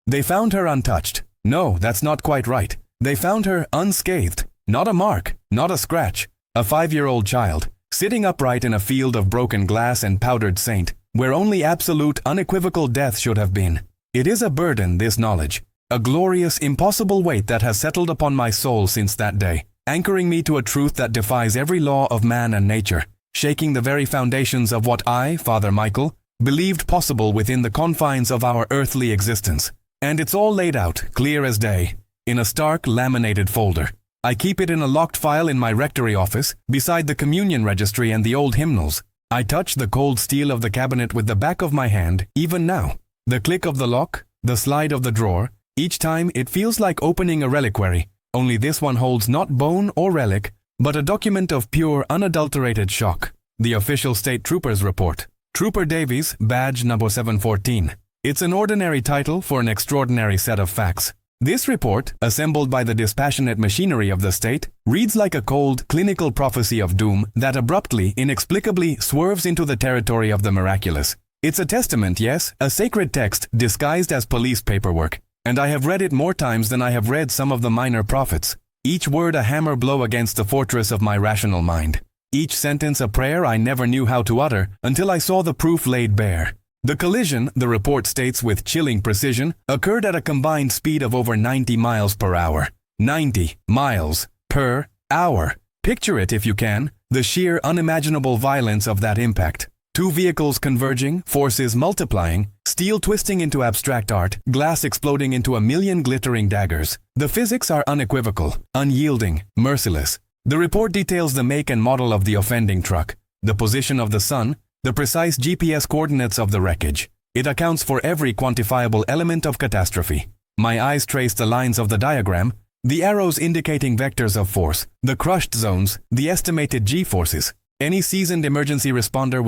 They found her untouched. No, that's not quite right. They found her unscathed. Not a mark, not a scratch. A 5-year-old child, sitting upright in a field of broken glass and powdered saint, where only absolute, unequivocal death should have been. It is a burden, this knowledge. A glorious, impossible weight that has settled upon my soul since that day, anchoring me to a truth that defies every law of man and nature, shaking the very foundations of what I, Father Michael, believed possible within the confines of our earthly existence. And it's all laid out, clear as day, in a stark, laminated folder. I keep it in a locked file in my rectory office, beside the communion registry and the old hymnals. I touch the cold steel of the cabinet with the back of my hand, even now. The click of the lock, the slide of the drawer, each time it feels like opening a reliquary, only this one holds not bone or relic, but a document of pure, unadulterated shock. The official state trooper's report. Trooper Davies, badge number 714. It's an ordinary title for an extraordinary set of facts. This report, assembled by the dispassionate machinery of the state, reads like a cold, clinical prophecy of doom that abruptly, inexplicably swerves into the territory of the miraculous. It's a testament, yes, a sacred text disguised as police paperwork, and I have read it more times than I have read some of the minor prophets. Each word a hammer blow against the fortress of my rational mind. Each sentence a prayer I never knew how to utter until I saw the proof laid bare. The collision, the report states with chilling precision, occurred at a combined speed of over 90 miles per hour. 90 miles per hour. Picture it if you can, the sheer unimaginable violence of that impact. Two vehicles converging, forces multiplying, steel twisting into abstract art, glass exploding into a million glittering daggers. The physics are unequivocal, unyielding, merciless. The report details the make and model of the offending truck, the position of the sun, the precise GPS coordinates of the wreckage. It accounts for every quantifiable element of catastrophe. My eyes trace the lines of the diagram, the arrows indicating vectors of force, the crushed zones, the estimated G-forces. Any seasoned emergency responder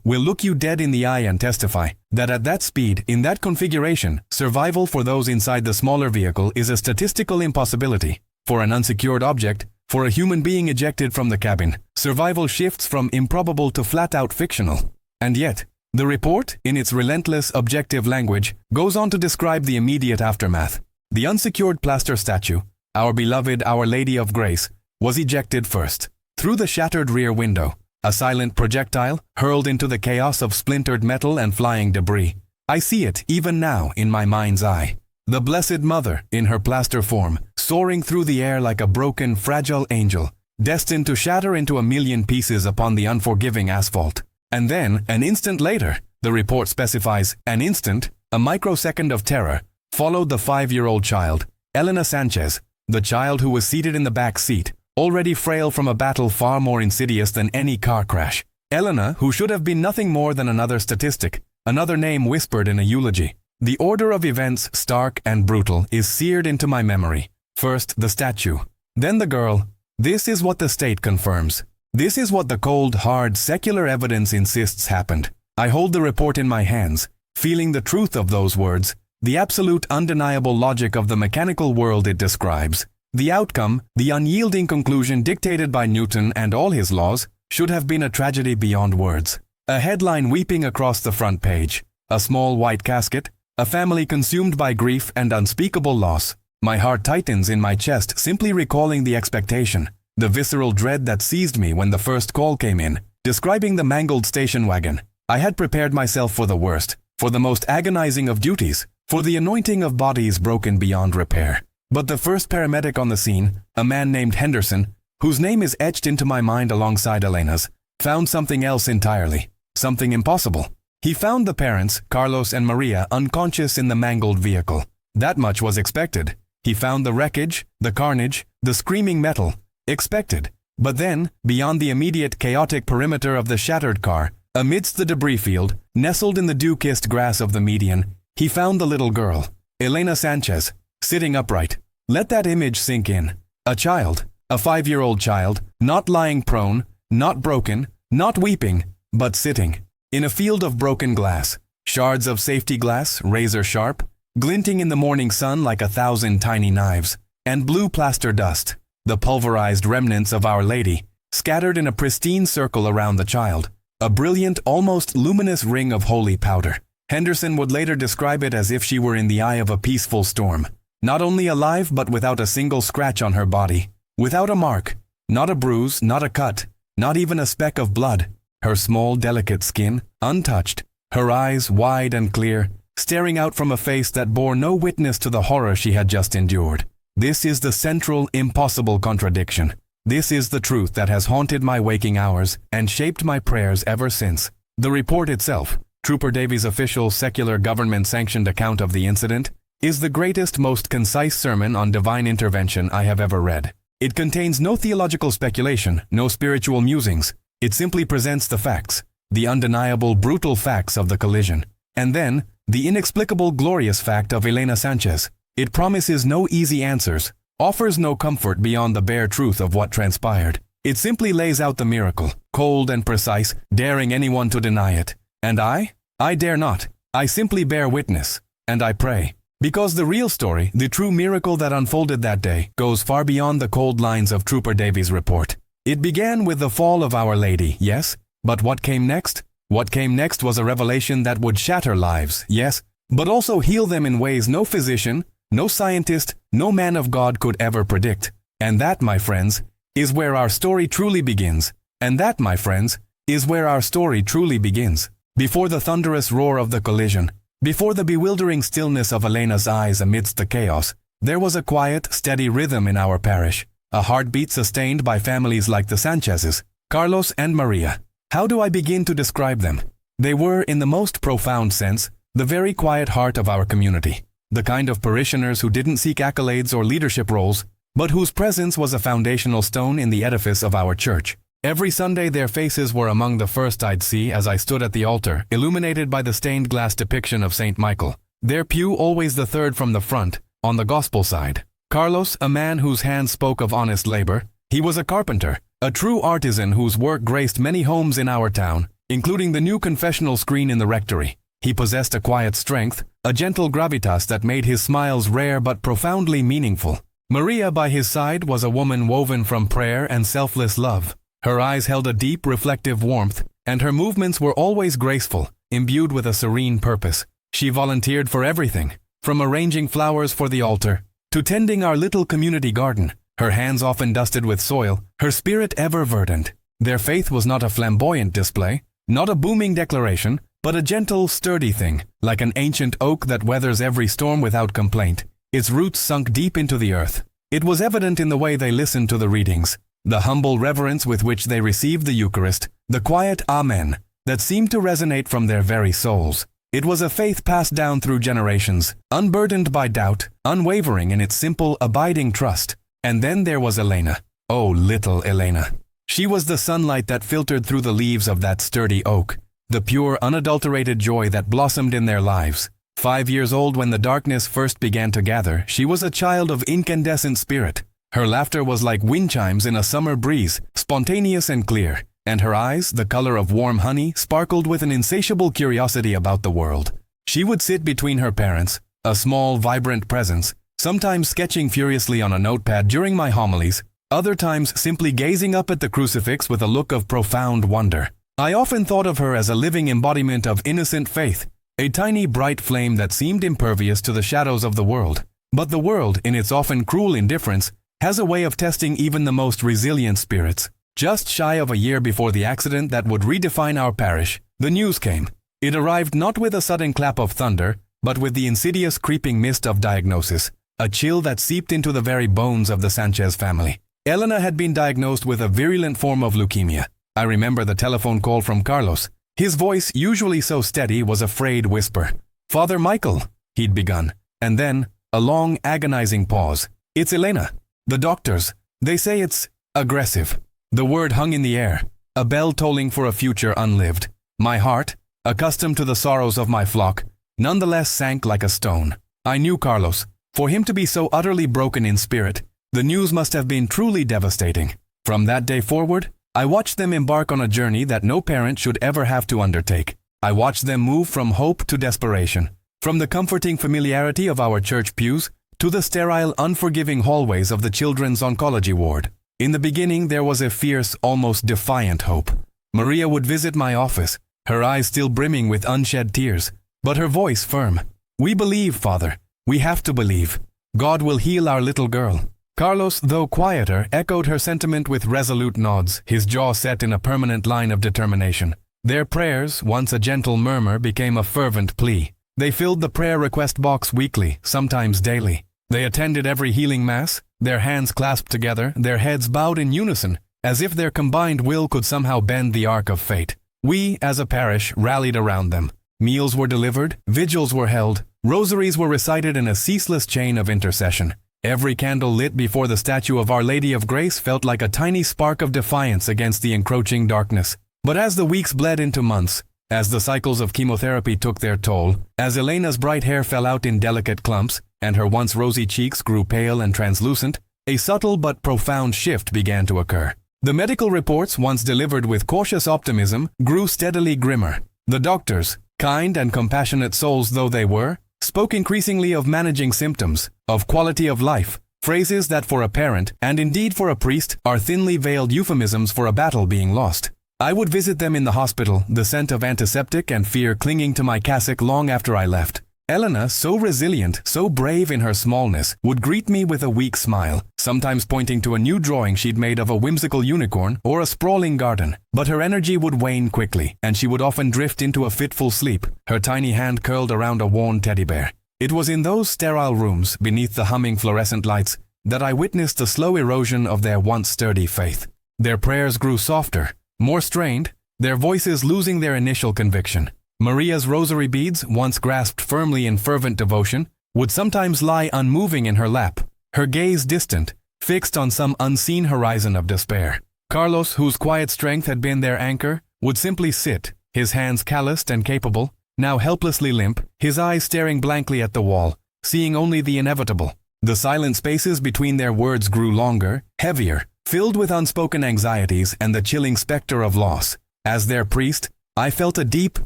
will look you dead in the eye and testify that at that speed, in that configuration, survival for those inside the smaller vehicle is a statistical impossibility. For an unsecured object, for a human being ejected from the cabin, survival shifts from improbable to flat-out fictional. And yet, the report, in its relentless, objective language, goes on to describe the immediate aftermath. The unsecured plaster statue, our beloved Our Lady of Grace, was ejected first. Through the shattered rear window, a silent projectile hurled into the chaos of splintered metal and flying debris. I see it, even now, in my mind's eye. The Blessed Mother, in her plaster form, soaring through the air like a broken, fragile angel, destined to shatter into a million pieces upon the unforgiving asphalt. And then, an instant later, the report specifies, an instant, a microsecond of terror, followed the 5-year-old child, Elena Sanchez, the child who was seated in the back seat, already frail from a battle far more insidious than any car crash. Elena, who should have been nothing more than another statistic, another name whispered in a eulogy. The order of events, stark and brutal, is seared into my memory. First, the statue. Then the girl. This is what the state confirms. This is what the cold, hard, secular evidence insists happened. I hold the report in my hands, feeling the truth of those words, the absolute undeniable logic of the mechanical world it describes. The outcome, the unyielding conclusion dictated by Newton and all his laws, should have been a tragedy beyond words. A headline weeping across the front page. A small white casket. A family consumed by grief and unspeakable loss. My heart tightens in my chest simply recalling the expectation, the visceral dread that seized me when the first call came in, describing the mangled station wagon. I had prepared myself for the worst, for the most agonizing of duties, for the anointing of bodies broken beyond repair. But the first paramedic on the scene, a man named Henderson, whose name is etched into my mind alongside Elena's, found something else entirely, something impossible. He found the parents, Carlos and Maria, unconscious in the mangled vehicle. That much was expected. He found the wreckage, the carnage, the screaming metal. Expected. But then, beyond the immediate chaotic perimeter of the shattered car, amidst the debris field, nestled in the dew-kissed grass of the median, he found the little girl, Elena Sanchez, sitting upright. Let that image sink in. A child, a 5-year-old child, not lying prone, not broken, not weeping, but sitting. In a field of broken glass, shards of safety glass, razor sharp, glinting in the morning sun like 1,000 tiny knives, and blue plaster dust, the pulverized remnants of Our Lady, scattered in a pristine circle around the child, a brilliant, almost luminous ring of holy powder. Henderson would later describe it as if she were in the eye of a peaceful storm. Not only alive but without a single scratch on her body. Without a mark. Not a bruise, not a cut. Not even a speck of blood. Her small, delicate skin, untouched. Her eyes wide and clear, staring out from a face that bore no witness to the horror she had just endured. This is the central, impossible contradiction. This is the truth that has haunted my waking hours and shaped my prayers ever since. The report itself, Trooper Davies' official secular government-sanctioned account of the incident, is the greatest, most concise sermon on divine intervention I have ever read. It contains no theological speculation, no spiritual musings. It simply presents the facts, the undeniable, brutal facts of the collision. And then, the inexplicable, glorious fact of Elena Sanchez. It promises no easy answers, offers no comfort beyond the bare truth of what transpired. It simply lays out the miracle, cold and precise, daring anyone to deny it. And I dare not. I simply bear witness. And I pray. Because the real story, the true miracle that unfolded that day, goes far beyond the cold lines of Trooper Davies' report. It began with the fall of Our Lady, yes? But what came next? What came next was a revelation that would shatter lives, yes? But also heal them in ways no physician, no scientist, no man of God could ever predict. And that, my friends, is where our story truly begins. And that, my friends, is where our story truly begins. Before the thunderous roar of the collision, before the bewildering stillness of Elena's eyes amidst the chaos, there was a quiet, steady rhythm in our parish, a heartbeat sustained by families like the Sanchez's, Carlos and Maria. How do I begin to describe them? They were, in the most profound sense, the very quiet heart of our community, the kind of parishioners who didn't seek accolades or leadership roles, but whose presence was a foundational stone in the edifice of our church. Every Sunday their faces were among the first I'd see as I stood at the altar, illuminated by the stained glass depiction of St. Michael. Their pew always the third from the front, on the gospel side. Carlos, a man whose hands spoke of honest labor. He was a carpenter, a true artisan whose work graced many homes in our town, including the new confessional screen in the rectory. He possessed a quiet strength, a gentle gravitas that made his smiles rare but profoundly meaningful. Maria, by his side, was a woman woven from prayer and selfless love. Her eyes held a deep, reflective warmth, and her movements were always graceful, imbued with a serene purpose. She volunteered for everything, from arranging flowers for the altar to tending our little community garden, her hands often dusted with soil, her spirit ever verdant. Their faith was not a flamboyant display, not a booming declaration, but a gentle, sturdy thing, like an ancient oak that weathers every storm without complaint, its roots sunk deep into the earth. It was evident in the way they listened to the readings, the humble reverence with which they received the Eucharist, the quiet Amen that seemed to resonate from their very souls. It was a faith passed down through generations, unburdened by doubt, unwavering in its simple, abiding trust. And then there was Elena. Oh, little Elena. She was the sunlight that filtered through the leaves of that sturdy oak, the pure, unadulterated joy that blossomed in their lives. 5 years old when the darkness first began to gather, she was a child of incandescent spirit. Her laughter was like wind chimes in a summer breeze, spontaneous and clear, and her eyes, the color of warm honey, sparkled with an insatiable curiosity about the world. She would sit between her parents, a small, vibrant presence, sometimes sketching furiously on a notepad during my homilies, other times simply gazing up at the crucifix with a look of profound wonder. I often thought of her as a living embodiment of innocent faith, a tiny bright flame that seemed impervious to the shadows of the world. But the world, in its often cruel indifference, has a way of testing even the most resilient spirits. Just shy of a year before the accident that would redefine our parish, the news came. It arrived not with a sudden clap of thunder, but with the insidious creeping mist of diagnosis, a chill that seeped into the very bones of the Sanchez family. Elena had been diagnosed with a virulent form of leukemia. I remember the telephone call from Carlos. His voice, usually so steady, was a frayed whisper. "Father Michael," he'd begun, and then, a long, agonizing pause. "It's Elena. The doctors, they say it's aggressive." The word hung in the air, a bell tolling for a future unlived. My heart, accustomed to the sorrows of my flock, nonetheless sank like a stone. I knew Carlos. For him to be so utterly broken in spirit, the news must have been truly devastating. From that day forward, I watched them embark on a journey that no parent should ever have to undertake. I watched them move from hope to desperation, from the comforting familiarity of our church pews to the sterile, unforgiving hallways of the children's oncology ward. In the beginning, there was a fierce, almost defiant hope. Maria would visit my office, her eyes still brimming with unshed tears, but her voice firm. "We believe, Father. We have to believe. God will heal our little girl." Carlos, though quieter, echoed her sentiment with resolute nods, his jaw set in a permanent line of determination. Their prayers, once a gentle murmur, became a fervent plea. They filled the prayer request box weekly, sometimes daily. They attended every healing mass, their hands clasped together, their heads bowed in unison, as if their combined will could somehow bend the arc of fate. We, as a parish, rallied around them. Meals were delivered, vigils were held, rosaries were recited in a ceaseless chain of intercession. Every candle lit before the statue of Our Lady of Grace felt like a tiny spark of defiance against the encroaching darkness. But as the weeks bled into months, as the cycles of chemotherapy took their toll, as Elena's bright hair fell out in delicate clumps, and her once rosy cheeks grew pale and translucent, a subtle but profound shift began to occur. The medical reports, once delivered with cautious optimism, grew steadily grimmer. The doctors, kind and compassionate souls though they were, spoke increasingly of managing symptoms, of quality of life, phrases that for a parent, and indeed for a priest, are thinly veiled euphemisms for a battle being lost. I would visit them in the hospital, the scent of antiseptic and fear clinging to my cassock long after I left. Elena, so resilient, so brave in her smallness, would greet me with a weak smile, sometimes pointing to a new drawing she'd made of a whimsical unicorn or a sprawling garden. But her energy would wane quickly, and she would often drift into a fitful sleep, her tiny hand curled around a worn teddy bear. It was in those sterile rooms, beneath the humming fluorescent lights, that I witnessed the slow erosion of their once sturdy faith. Their prayers grew softer, more strained, their voices losing their initial conviction. Maria's rosary beads, once grasped firmly in fervent devotion, would sometimes lie unmoving in her lap, her gaze distant, fixed on some unseen horizon of despair. Carlos, whose quiet strength had been their anchor, would simply sit, his hands calloused and capable, now helplessly limp, his eyes staring blankly at the wall, seeing only the inevitable. The silent spaces between their words grew longer, heavier, filled with unspoken anxieties and the chilling specter of loss. As their priest, I felt a deep,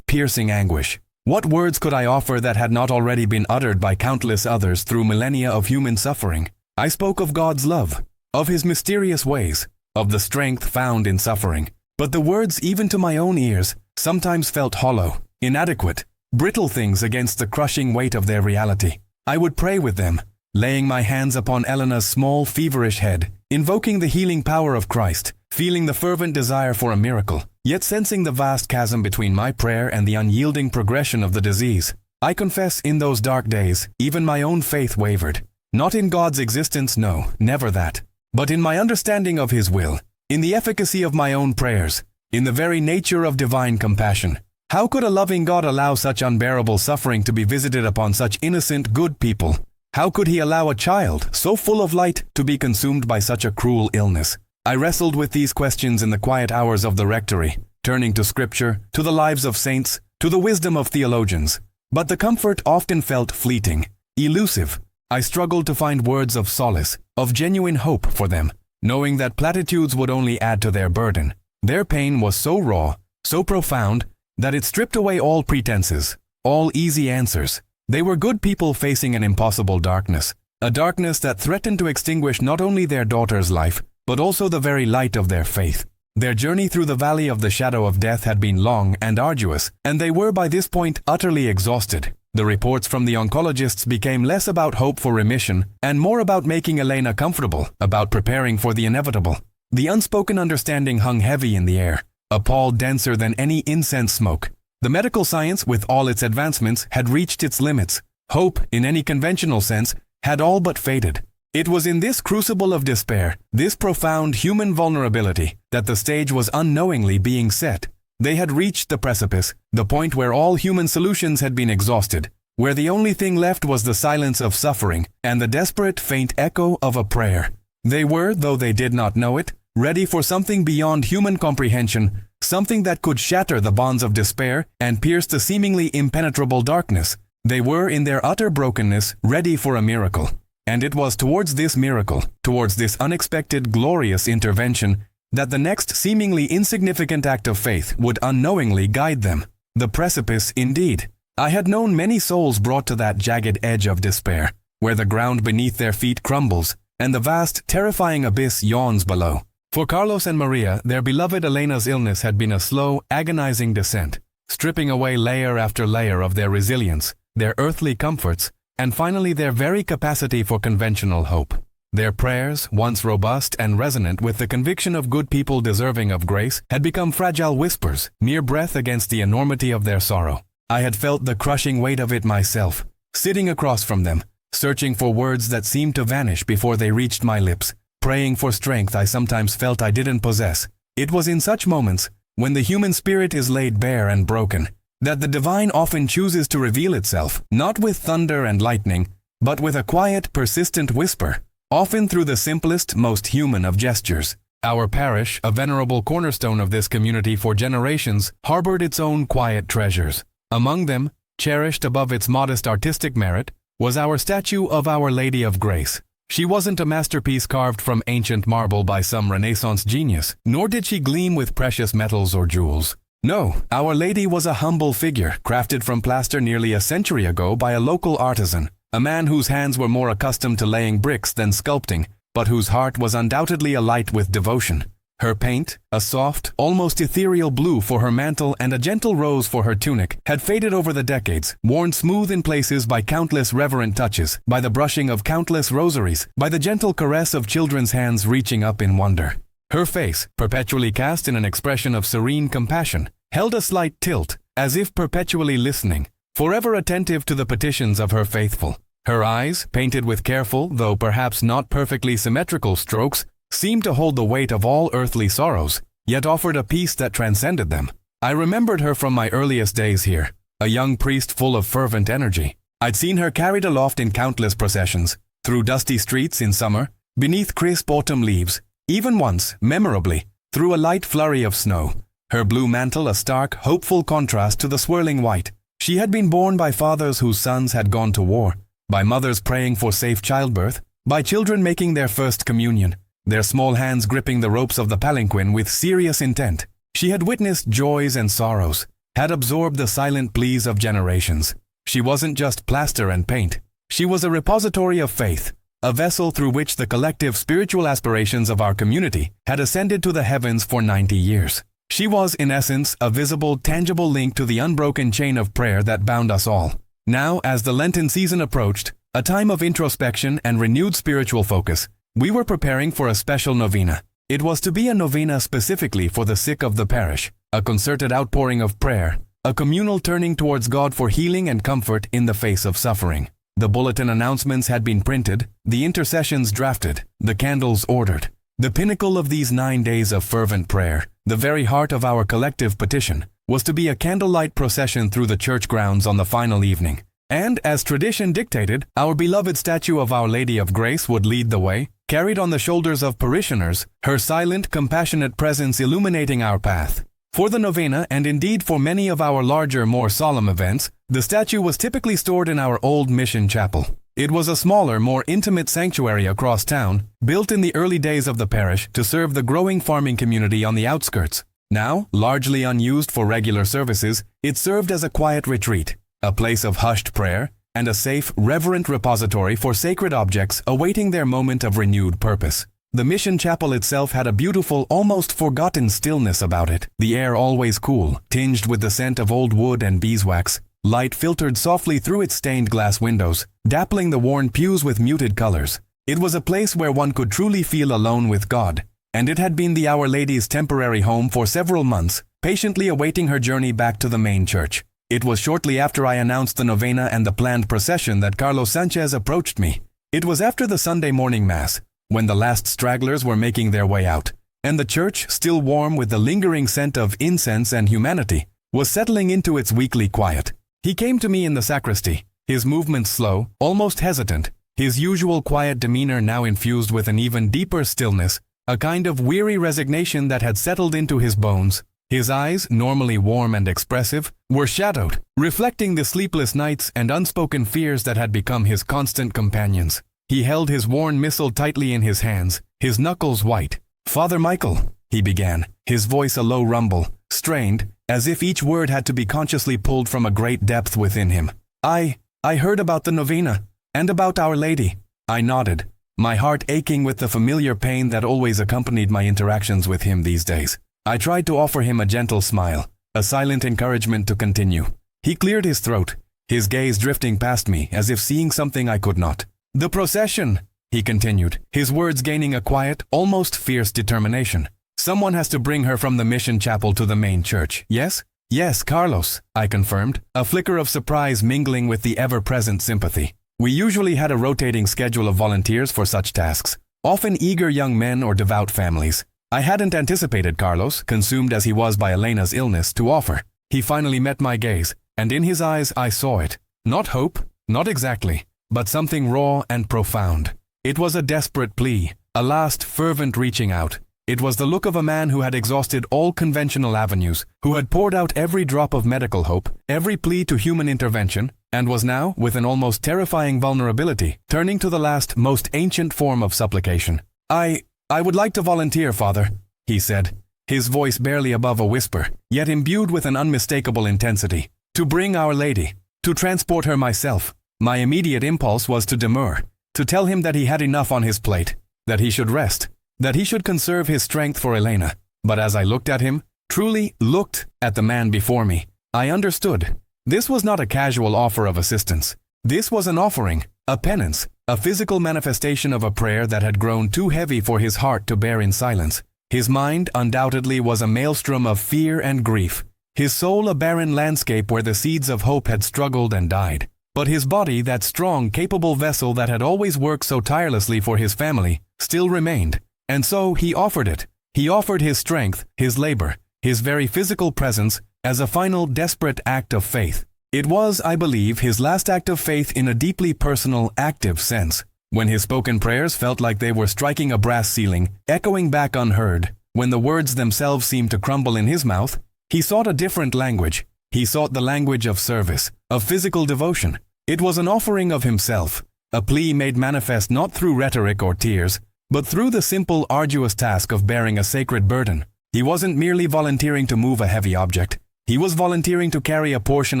piercing anguish. What words could I offer that had not already been uttered by countless others through millennia of human suffering? I spoke of God's love, of His mysterious ways, of the strength found in suffering. But the words, even to my own ears, sometimes felt hollow, inadequate, brittle things against the crushing weight of their reality. I would pray with them, laying my hands upon Elena's small, feverish head, invoking the healing power of Christ, feeling the fervent desire for a miracle, yet sensing the vast chasm between my prayer and the unyielding progression of the disease. I confess, in those dark days, even my own faith wavered. Not in God's existence, no, never that. But in my understanding of His will, in the efficacy of my own prayers, in the very nature of divine compassion. How could a loving God allow such unbearable suffering to be visited upon such innocent, good people? How could He allow a child, so full of light, to be consumed by such a cruel illness? I wrestled with these questions in the quiet hours of the rectory, turning to Scripture, to the lives of saints, to the wisdom of theologians. But the comfort often felt fleeting, elusive. I struggled to find words of solace, of genuine hope for them, knowing that platitudes would only add to their burden. Their pain was so raw, so profound, that it stripped away all pretenses, all easy answers. They were good people facing an impossible darkness, a darkness that threatened to extinguish not only their daughter's life, but also the very light of their faith. Their journey through the valley of the shadow of death had been long and arduous, and they were by this point utterly exhausted. The reports from the oncologists became less about hope for remission and more about making Elena comfortable, about preparing for the inevitable. The unspoken understanding hung heavy in the air, a pall denser than any incense smoke. The medical science, with all its advancements, had reached its limits. Hope, in any conventional sense, had all but faded. It was in this crucible of despair, this profound human vulnerability, that the stage was unknowingly being set. They had reached the precipice, the point where all human solutions had been exhausted, where the only thing left was the silence of suffering and the desperate, faint echo of a prayer. They were, though they did not know it, ready for something beyond human comprehension, something that could shatter the bonds of despair and pierce the seemingly impenetrable darkness. They were, in their utter brokenness, ready for a miracle. And it was towards this miracle, towards this unexpected, glorious intervention, that the next seemingly insignificant act of faith would unknowingly guide them. The precipice, indeed. I had known many souls brought to that jagged edge of despair, where the ground beneath their feet crumbles, and the vast, terrifying abyss yawns below. For Carlos and Maria, their beloved Elena's illness had been a slow, agonizing descent. stripping away layer after layer of their resilience, their earthly comforts, and finally their very capacity for conventional hope. Their prayers, once robust and resonant with the conviction of good people deserving of grace, had become fragile whispers, mere breath against the enormity of their sorrow. I had felt the crushing weight of it myself, sitting across from them, searching for words that seemed to vanish before they reached my lips, praying for strength I sometimes felt I didn't possess. It was in such moments, when the human spirit is laid bare and broken, that the divine often chooses to reveal itself, not with thunder and lightning, but with a quiet, persistent whisper, often through the simplest, most human of gestures. Our parish, a venerable cornerstone of this community for generations, harbored its own quiet treasures. Among them, cherished above its modest artistic merit, was our statue of Our Lady of Grace. She wasn't a masterpiece carved from ancient marble by some Renaissance genius, nor did she gleam with precious metals or jewels. No, Our Lady was a humble figure, crafted from plaster nearly a century ago by a local artisan, a man whose hands were more accustomed to laying bricks than sculpting, but whose heart was undoubtedly alight with devotion. Her paint, a soft, almost ethereal blue for her mantle and a gentle rose for her tunic, had faded over the decades, worn smooth in places by countless reverent touches, by the brushing of countless rosaries, by the gentle caress of children's hands reaching up in wonder. Her face, perpetually cast in an expression of serene compassion, held a slight tilt, as if perpetually listening, forever attentive to the petitions of her faithful. Her eyes, painted with careful, though perhaps not perfectly symmetrical strokes, seemed to hold the weight of all earthly sorrows, yet offered a peace that transcended them. I remembered her from my earliest days here, a young priest full of fervent energy. I'd seen her carried aloft in countless processions, through dusty streets in summer, beneath crisp autumn leaves, even once, memorably, through a light flurry of snow, her blue mantle a stark, hopeful contrast to the swirling white. She had been borne by fathers whose sons had gone to war, by mothers praying for safe childbirth, by children making their first communion, their small hands gripping the ropes of the palanquin with serious intent. She had witnessed joys and sorrows, had absorbed the silent pleas of generations. She wasn't just plaster and paint. She was a repository of faith, a vessel through which the collective spiritual aspirations of our community had ascended to the heavens for 90 years. She was, in essence, a visible, tangible link to the unbroken chain of prayer that bound us all. Now, as the Lenten season approached, a time of introspection and renewed spiritual focus, we were preparing for a special novena. It was to be a novena specifically for the sick of the parish, a concerted outpouring of prayer, a communal turning towards God for healing and comfort in the face of suffering. The bulletin announcements had been printed, the intercessions drafted, the candles ordered. The pinnacle of these 9 days of fervent prayer, the very heart of our collective petition, was to be a candlelight procession through the church grounds on the final evening. And, as tradition dictated, our beloved statue of Our Lady of Grace would lead the way, carried on the shoulders of parishioners, her silent, compassionate presence illuminating our path. For the novena, and indeed for many of our larger, more solemn events, the statue was typically stored in our old mission chapel. It was a smaller, more intimate sanctuary across town, built in the early days of the parish to serve the growing farming community on the outskirts. Now, largely unused for regular services, it served as a quiet retreat, a place of hushed prayer, and a safe, reverent repository for sacred objects awaiting their moment of renewed purpose. The mission chapel itself had a beautiful, almost forgotten stillness about it, the air always cool, tinged with the scent of old wood and beeswax, light filtered softly through its stained glass windows, dappling the worn pews with muted colors. It was a place where one could truly feel alone with God, and it had been the Our Lady's temporary home for several months, patiently awaiting her journey back to the main church. It was shortly after I announced the novena and the planned procession that Carlos Sanchez approached me. It was after the Sunday morning Mass, when the last stragglers were making their way out, and the church, still warm with the lingering scent of incense and humanity, was settling into its weekly quiet. He came to me in the sacristy, his movements slow, almost hesitant, his usual quiet demeanor now infused with an even deeper stillness, a kind of weary resignation that had settled into his bones. His eyes, normally warm and expressive, were shadowed, reflecting the sleepless nights and unspoken fears that had become his constant companions. He held his worn missal tightly in his hands, his knuckles white. "Father Michael," he began, his voice a low rumble, strained, as if each word had to be consciously pulled from a great depth within him. I heard about the novena, and about Our Lady." I nodded, my heart aching with the familiar pain that always accompanied my interactions with him these days. I tried to offer him a gentle smile, a silent encouragement to continue. He cleared his throat, his gaze drifting past me as if seeing something I could not. "The procession," he continued, his words gaining a quiet, almost fierce determination. "Someone has to bring her from the mission chapel to the main church, yes?" "Yes, Carlos," I confirmed, a flicker of surprise mingling with the ever-present sympathy. We usually had a rotating schedule of volunteers for such tasks, often eager young men or devout families. I hadn't anticipated Carlos, consumed as he was by Elena's illness, to offer. He finally met my gaze, and in his eyes I saw it. Not hope, not exactly, but something raw and profound. It was a desperate plea, a last fervent reaching out. It was the look of a man who had exhausted all conventional avenues, who had poured out every drop of medical hope, every plea to human intervention, and was now, with an almost terrifying vulnerability, turning to the last, most ancient form of supplication. I would like to volunteer, Father," he said, his voice barely above a whisper, yet imbued with an unmistakable intensity. "To bring Our Lady, to transport her myself." My immediate impulse was to demur, to tell him that he had enough on his plate, that he should rest, that he should conserve his strength for Elena. But as I looked at him, truly looked at the man before me, I understood. This was not a casual offer of assistance. This was an offering, a penance, a physical manifestation of a prayer that had grown too heavy for his heart to bear in silence. His mind undoubtedly was a maelstrom of fear and grief, his soul a barren landscape where the seeds of hope had struggled and died. But his body, that strong, capable vessel that had always worked so tirelessly for his family, still remained. And so he offered it. He offered his strength, his labor, his very physical presence as a final desperate act of faith. It was, I believe, his last act of faith in a deeply personal, active sense. When his spoken prayers felt like they were striking a brass ceiling, echoing back unheard, when the words themselves seemed to crumble in his mouth, he sought a different language. He sought the language of service, of physical devotion. It was an offering of himself, a plea made manifest not through rhetoric or tears, but through the simple, arduous task of bearing a sacred burden. He wasn't merely volunteering to move a heavy object. He was volunteering to carry a portion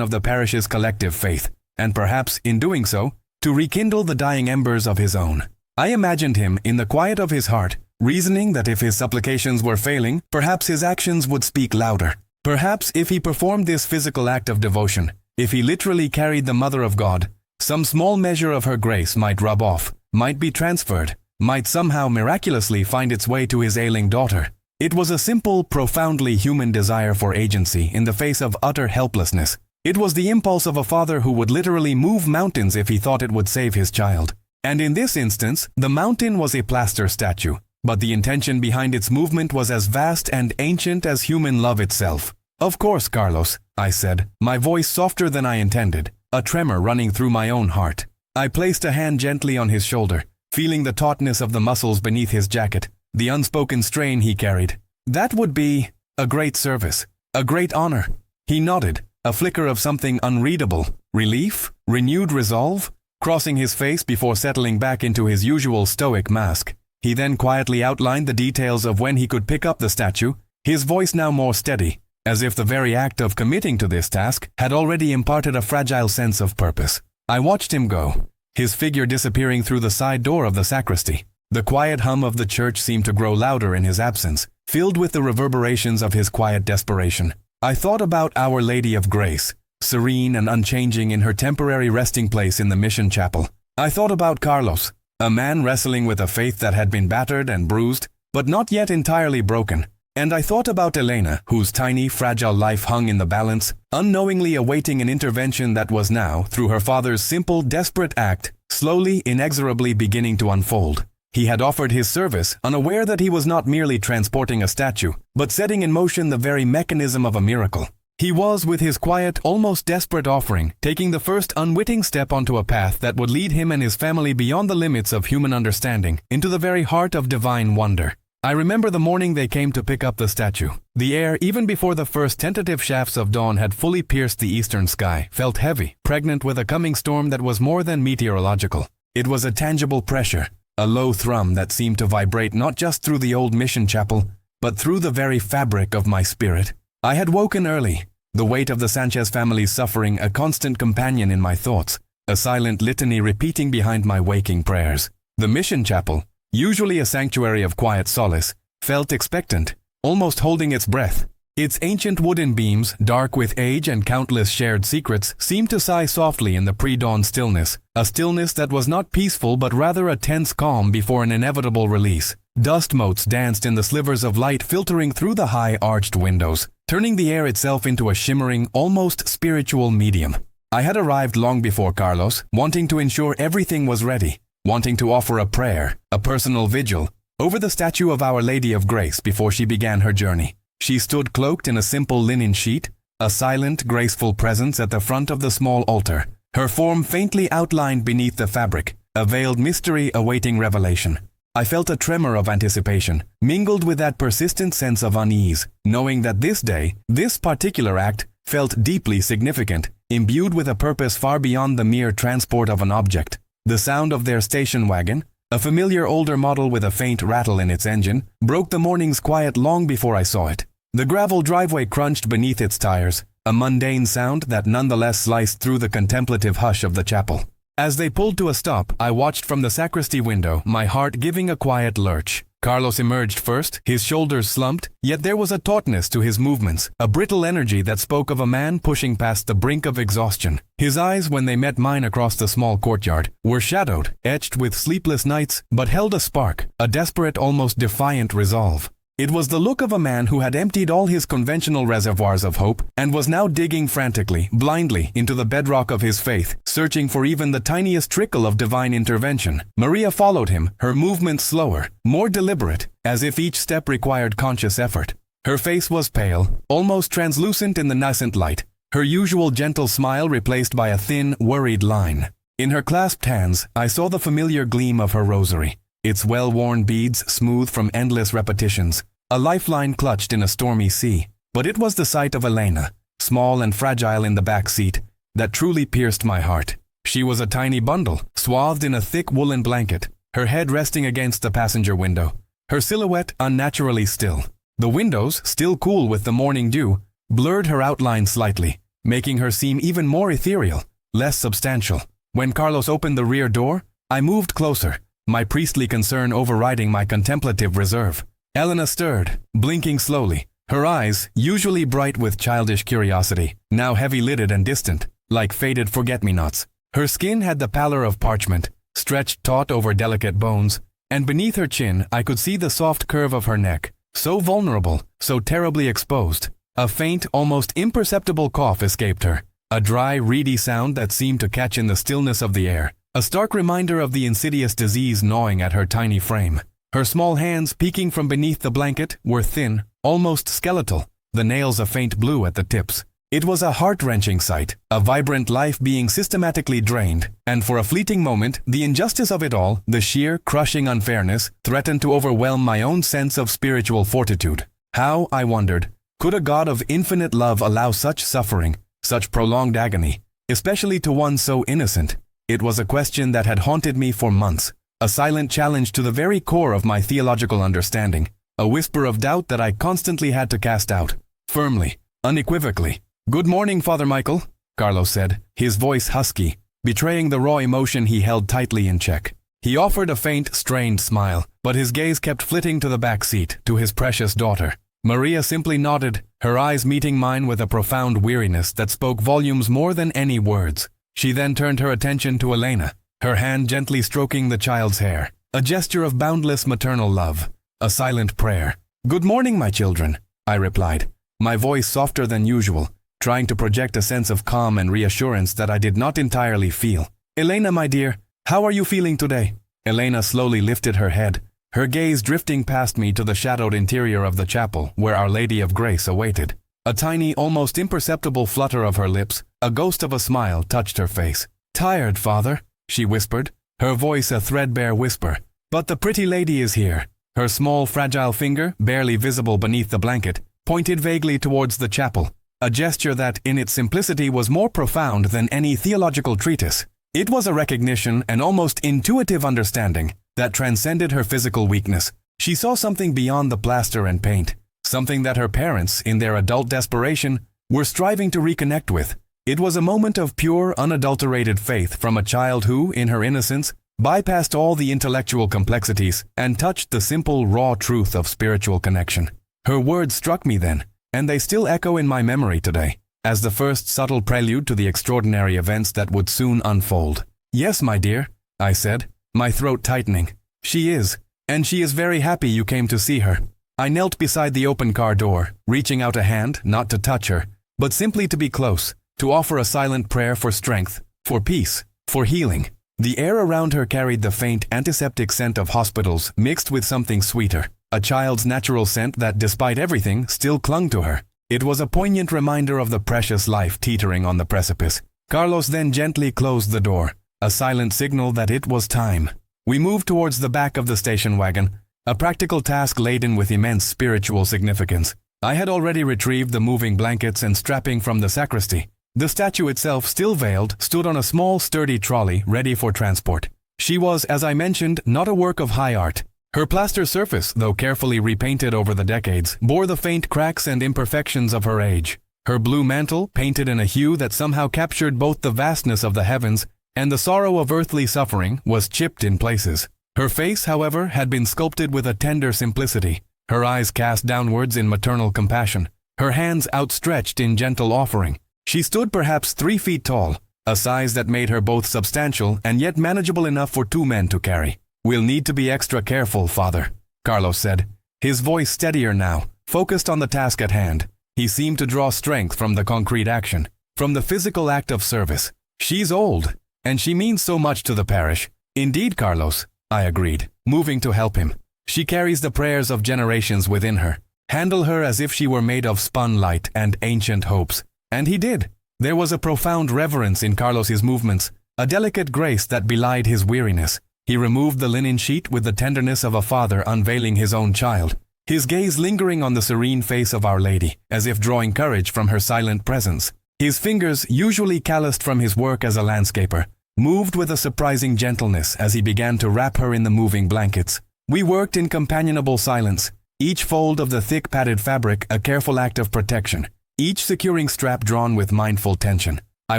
of the parish's collective faith, and perhaps, in doing so, to rekindle the dying embers of his own. I imagined him, in the quiet of his heart, reasoning that if his supplications were failing, perhaps his actions would speak louder. Perhaps if he performed this physical act of devotion, if he literally carried the Mother of God, some small measure of her grace might rub off, might be transferred, might somehow miraculously find its way to his ailing daughter. It was a simple, profoundly human desire for agency in the face of utter helplessness. It was the impulse of a father who would literally move mountains if he thought it would save his child. And in this instance, the mountain was a plaster statue, but the intention behind its movement was as vast and ancient as human love itself. "Of course, Carlos," I said, my voice softer than I intended, a tremor running through my own heart. I placed a hand gently on his shoulder, feeling the tautness of the muscles beneath his jacket, the unspoken strain he carried. "That would be a great service, a great honor." He nodded, a flicker of something unreadable, relief, renewed resolve, crossing his face before settling back into his usual stoic mask. He then quietly outlined the details of when he could pick up the statue, his voice now more steady, as if the very act of committing to this task had already imparted a fragile sense of purpose. I watched him go, his figure disappearing through the side door of the sacristy. The quiet hum of the church seemed to grow louder in his absence, filled with the reverberations of his quiet desperation. I thought about Our Lady of Grace, serene and unchanging in her temporary resting place in the mission chapel. I thought about Carlos, a man wrestling with a faith that had been battered and bruised, but not yet entirely broken. And I thought about Elena, whose tiny, fragile life hung in the balance, unknowingly awaiting an intervention that was now, through her father's simple, desperate act, slowly, inexorably beginning to unfold. He had offered his service, unaware that he was not merely transporting a statue, but setting in motion the very mechanism of a miracle. He was, with his quiet, almost desperate offering, taking the first unwitting step onto a path that would lead him and his family beyond the limits of human understanding, into the very heart of divine wonder. I remember the morning they came to pick up the statue. The air, even before the first tentative shafts of dawn had fully pierced the eastern sky, felt heavy, pregnant with a coming storm that was more than meteorological. It was a tangible pressure, a low thrum that seemed to vibrate not just through the old mission chapel, but through the very fabric of my spirit. I had woken early, the weight of the Sanchez family's suffering a constant companion in my thoughts, a silent litany repeating behind my waking prayers. The mission chapel, usually a sanctuary of quiet solace, felt expectant, almost holding its breath. Its ancient wooden beams, dark with age and countless shared secrets, seemed to sigh softly in the pre-dawn stillness, a stillness that was not peaceful but rather a tense calm before an inevitable release. Dust motes danced in the slivers of light filtering through the high arched windows, turning the air itself into a shimmering, almost spiritual medium. I had arrived long before Carlos, wanting to ensure everything was ready, wanting to offer a prayer, a personal vigil, over the statue of Our Lady of Grace before she began her journey. She stood cloaked in a simple linen sheet, a silent, graceful presence at the front of the small altar, her form faintly outlined beneath the fabric, a veiled mystery awaiting revelation. I felt a tremor of anticipation, mingled with that persistent sense of unease, knowing that this day, this particular act, felt deeply significant, imbued with a purpose far beyond the mere transport of an object. The sound of their station wagon, a familiar older model with a faint rattle in its engine, broke the morning's quiet long before I saw it. The gravel driveway crunched beneath its tires, a mundane sound that nonetheless sliced through the contemplative hush of the chapel. As they pulled to a stop, I watched from the sacristy window, my heart giving a quiet lurch. Carlos emerged first, his shoulders slumped, yet there was a tautness to his movements, a brittle energy that spoke of a man pushing past the brink of exhaustion. His eyes, when they met mine across the small courtyard, were shadowed, etched with sleepless nights, but held a spark, a desperate, almost defiant resolve. It was the look of a man who had emptied all his conventional reservoirs of hope and was now digging frantically, blindly, into the bedrock of his faith, searching for even the tiniest trickle of divine intervention. Maria followed him, her movements slower, more deliberate, as if each step required conscious effort. Her face was pale, almost translucent in the nascent light, her usual gentle smile replaced by a thin, worried line. In her clasped hands, I saw the familiar gleam of her rosary, its well-worn beads smooth from endless repetitions, a lifeline clutched in a stormy sea. But it was the sight of Elena, small and fragile in the back seat, that truly pierced my heart. She was a tiny bundle, swathed in a thick woolen blanket, her head resting against the passenger window, her silhouette unnaturally still. The windows, still cool with the morning dew, blurred her outline slightly, making her seem even more ethereal, less substantial. When Carlos opened the rear door, I moved closer, my priestly concern overriding my contemplative reserve. Elena stirred, blinking slowly, her eyes, usually bright with childish curiosity, now heavy-lidded and distant, like faded forget-me-nots. Her skin had the pallor of parchment, stretched taut over delicate bones, and beneath her chin I could see the soft curve of her neck, so vulnerable, so terribly exposed. A faint, almost imperceptible cough escaped her, a dry, reedy sound that seemed to catch in the stillness of the air, a stark reminder of the insidious disease gnawing at her tiny frame. Her small hands, peeking from beneath the blanket, were thin, almost skeletal, the nails a faint blue at the tips. It was a heart-wrenching sight, a vibrant life being systematically drained, and for a fleeting moment, the injustice of it all, the sheer, crushing unfairness, threatened to overwhelm my own sense of spiritual fortitude. How, I wondered, could a God of infinite love allow such suffering, such prolonged agony, especially to one so innocent? It was a question that had haunted me for months, a silent challenge to the very core of my theological understanding, a whisper of doubt that I constantly had to cast out, firmly, unequivocally. "Good morning, Father Michael," Carlos said, his voice husky, betraying the raw emotion he held tightly in check. He offered a faint, strained smile, but his gaze kept flitting to the back seat, to his precious daughter. Maria simply nodded, her eyes meeting mine with a profound weariness that spoke volumes more than any words. She then turned her attention to Elena, her hand gently stroking the child's hair, a gesture of boundless maternal love, a silent prayer. "Good morning, my children," I replied, my voice softer than usual, trying to project a sense of calm and reassurance that I did not entirely feel. "Elena, my dear, how are you feeling today?" Elena slowly lifted her head, her gaze drifting past me to the shadowed interior of the chapel where Our Lady of Grace awaited. A tiny, almost imperceptible flutter of her lips, a ghost of a smile touched her face. "Tired, Father," she whispered, her voice a threadbare whisper. "But the pretty lady is here." Her small, fragile finger, barely visible beneath the blanket, pointed vaguely towards the chapel, a gesture that, in its simplicity, was more profound than any theological treatise. It was a recognition, an almost intuitive understanding, that transcended her physical weakness. She saw something beyond the plaster and paint, something that her parents, in their adult desperation, were striving to reconnect with. It was a moment of pure, unadulterated faith from a child who, in her innocence, bypassed all the intellectual complexities and touched the simple, raw truth of spiritual connection. Her words struck me then, and they still echo in my memory today, as the first subtle prelude to the extraordinary events that would soon unfold. "Yes, my dear," I said, my throat tightening. "She is, and she is very happy you came to see her." I knelt beside the open car door, reaching out a hand not to touch her, but simply to be close, to offer a silent prayer for strength, for peace, for healing. The air around her carried the faint antiseptic scent of hospitals mixed with something sweeter, a child's natural scent that, despite everything, still clung to her. It was a poignant reminder of the precious life teetering on the precipice. Carlos then gently closed the door, a silent signal that it was time. We moved towards the back of the station wagon, a practical task laden with immense spiritual significance. I had already retrieved the moving blankets and strapping from the sacristy. The statue itself, still veiled, stood on a small, sturdy trolley ready for transport. She was, as I mentioned, not a work of high art. Her plaster surface, though carefully repainted over the decades, bore the faint cracks and imperfections of her age. Her blue mantle, painted in a hue that somehow captured both the vastness of the heavens and the sorrow of earthly suffering, was chipped in places. Her face, however, had been sculpted with a tender simplicity, her eyes cast downwards in maternal compassion, her hands outstretched in gentle offering. She stood perhaps 3 feet tall, a size that made her both substantial and yet manageable enough for 2 men to carry. "We'll need to be extra careful, Father," Carlos said, his voice steadier now, focused on the task at hand. He seemed to draw strength from the concrete action, from the physical act of service. "She's old, and she means so much to the parish." "Indeed, Carlos," I agreed, moving to help him. "She carries the prayers of generations within her. Handle her as if she were made of spun light and ancient hopes." And he did. There was a profound reverence in Carlos's movements, a delicate grace that belied his weariness. He removed the linen sheet with the tenderness of a father unveiling his own child, his gaze lingering on the serene face of Our Lady, as if drawing courage from her silent presence. His fingers, usually calloused from his work as a landscaper, moved with a surprising gentleness as he began to wrap her in the moving blankets. We worked in companionable silence, each fold of the thick padded fabric a careful act of protection, each securing strap drawn with mindful tension. I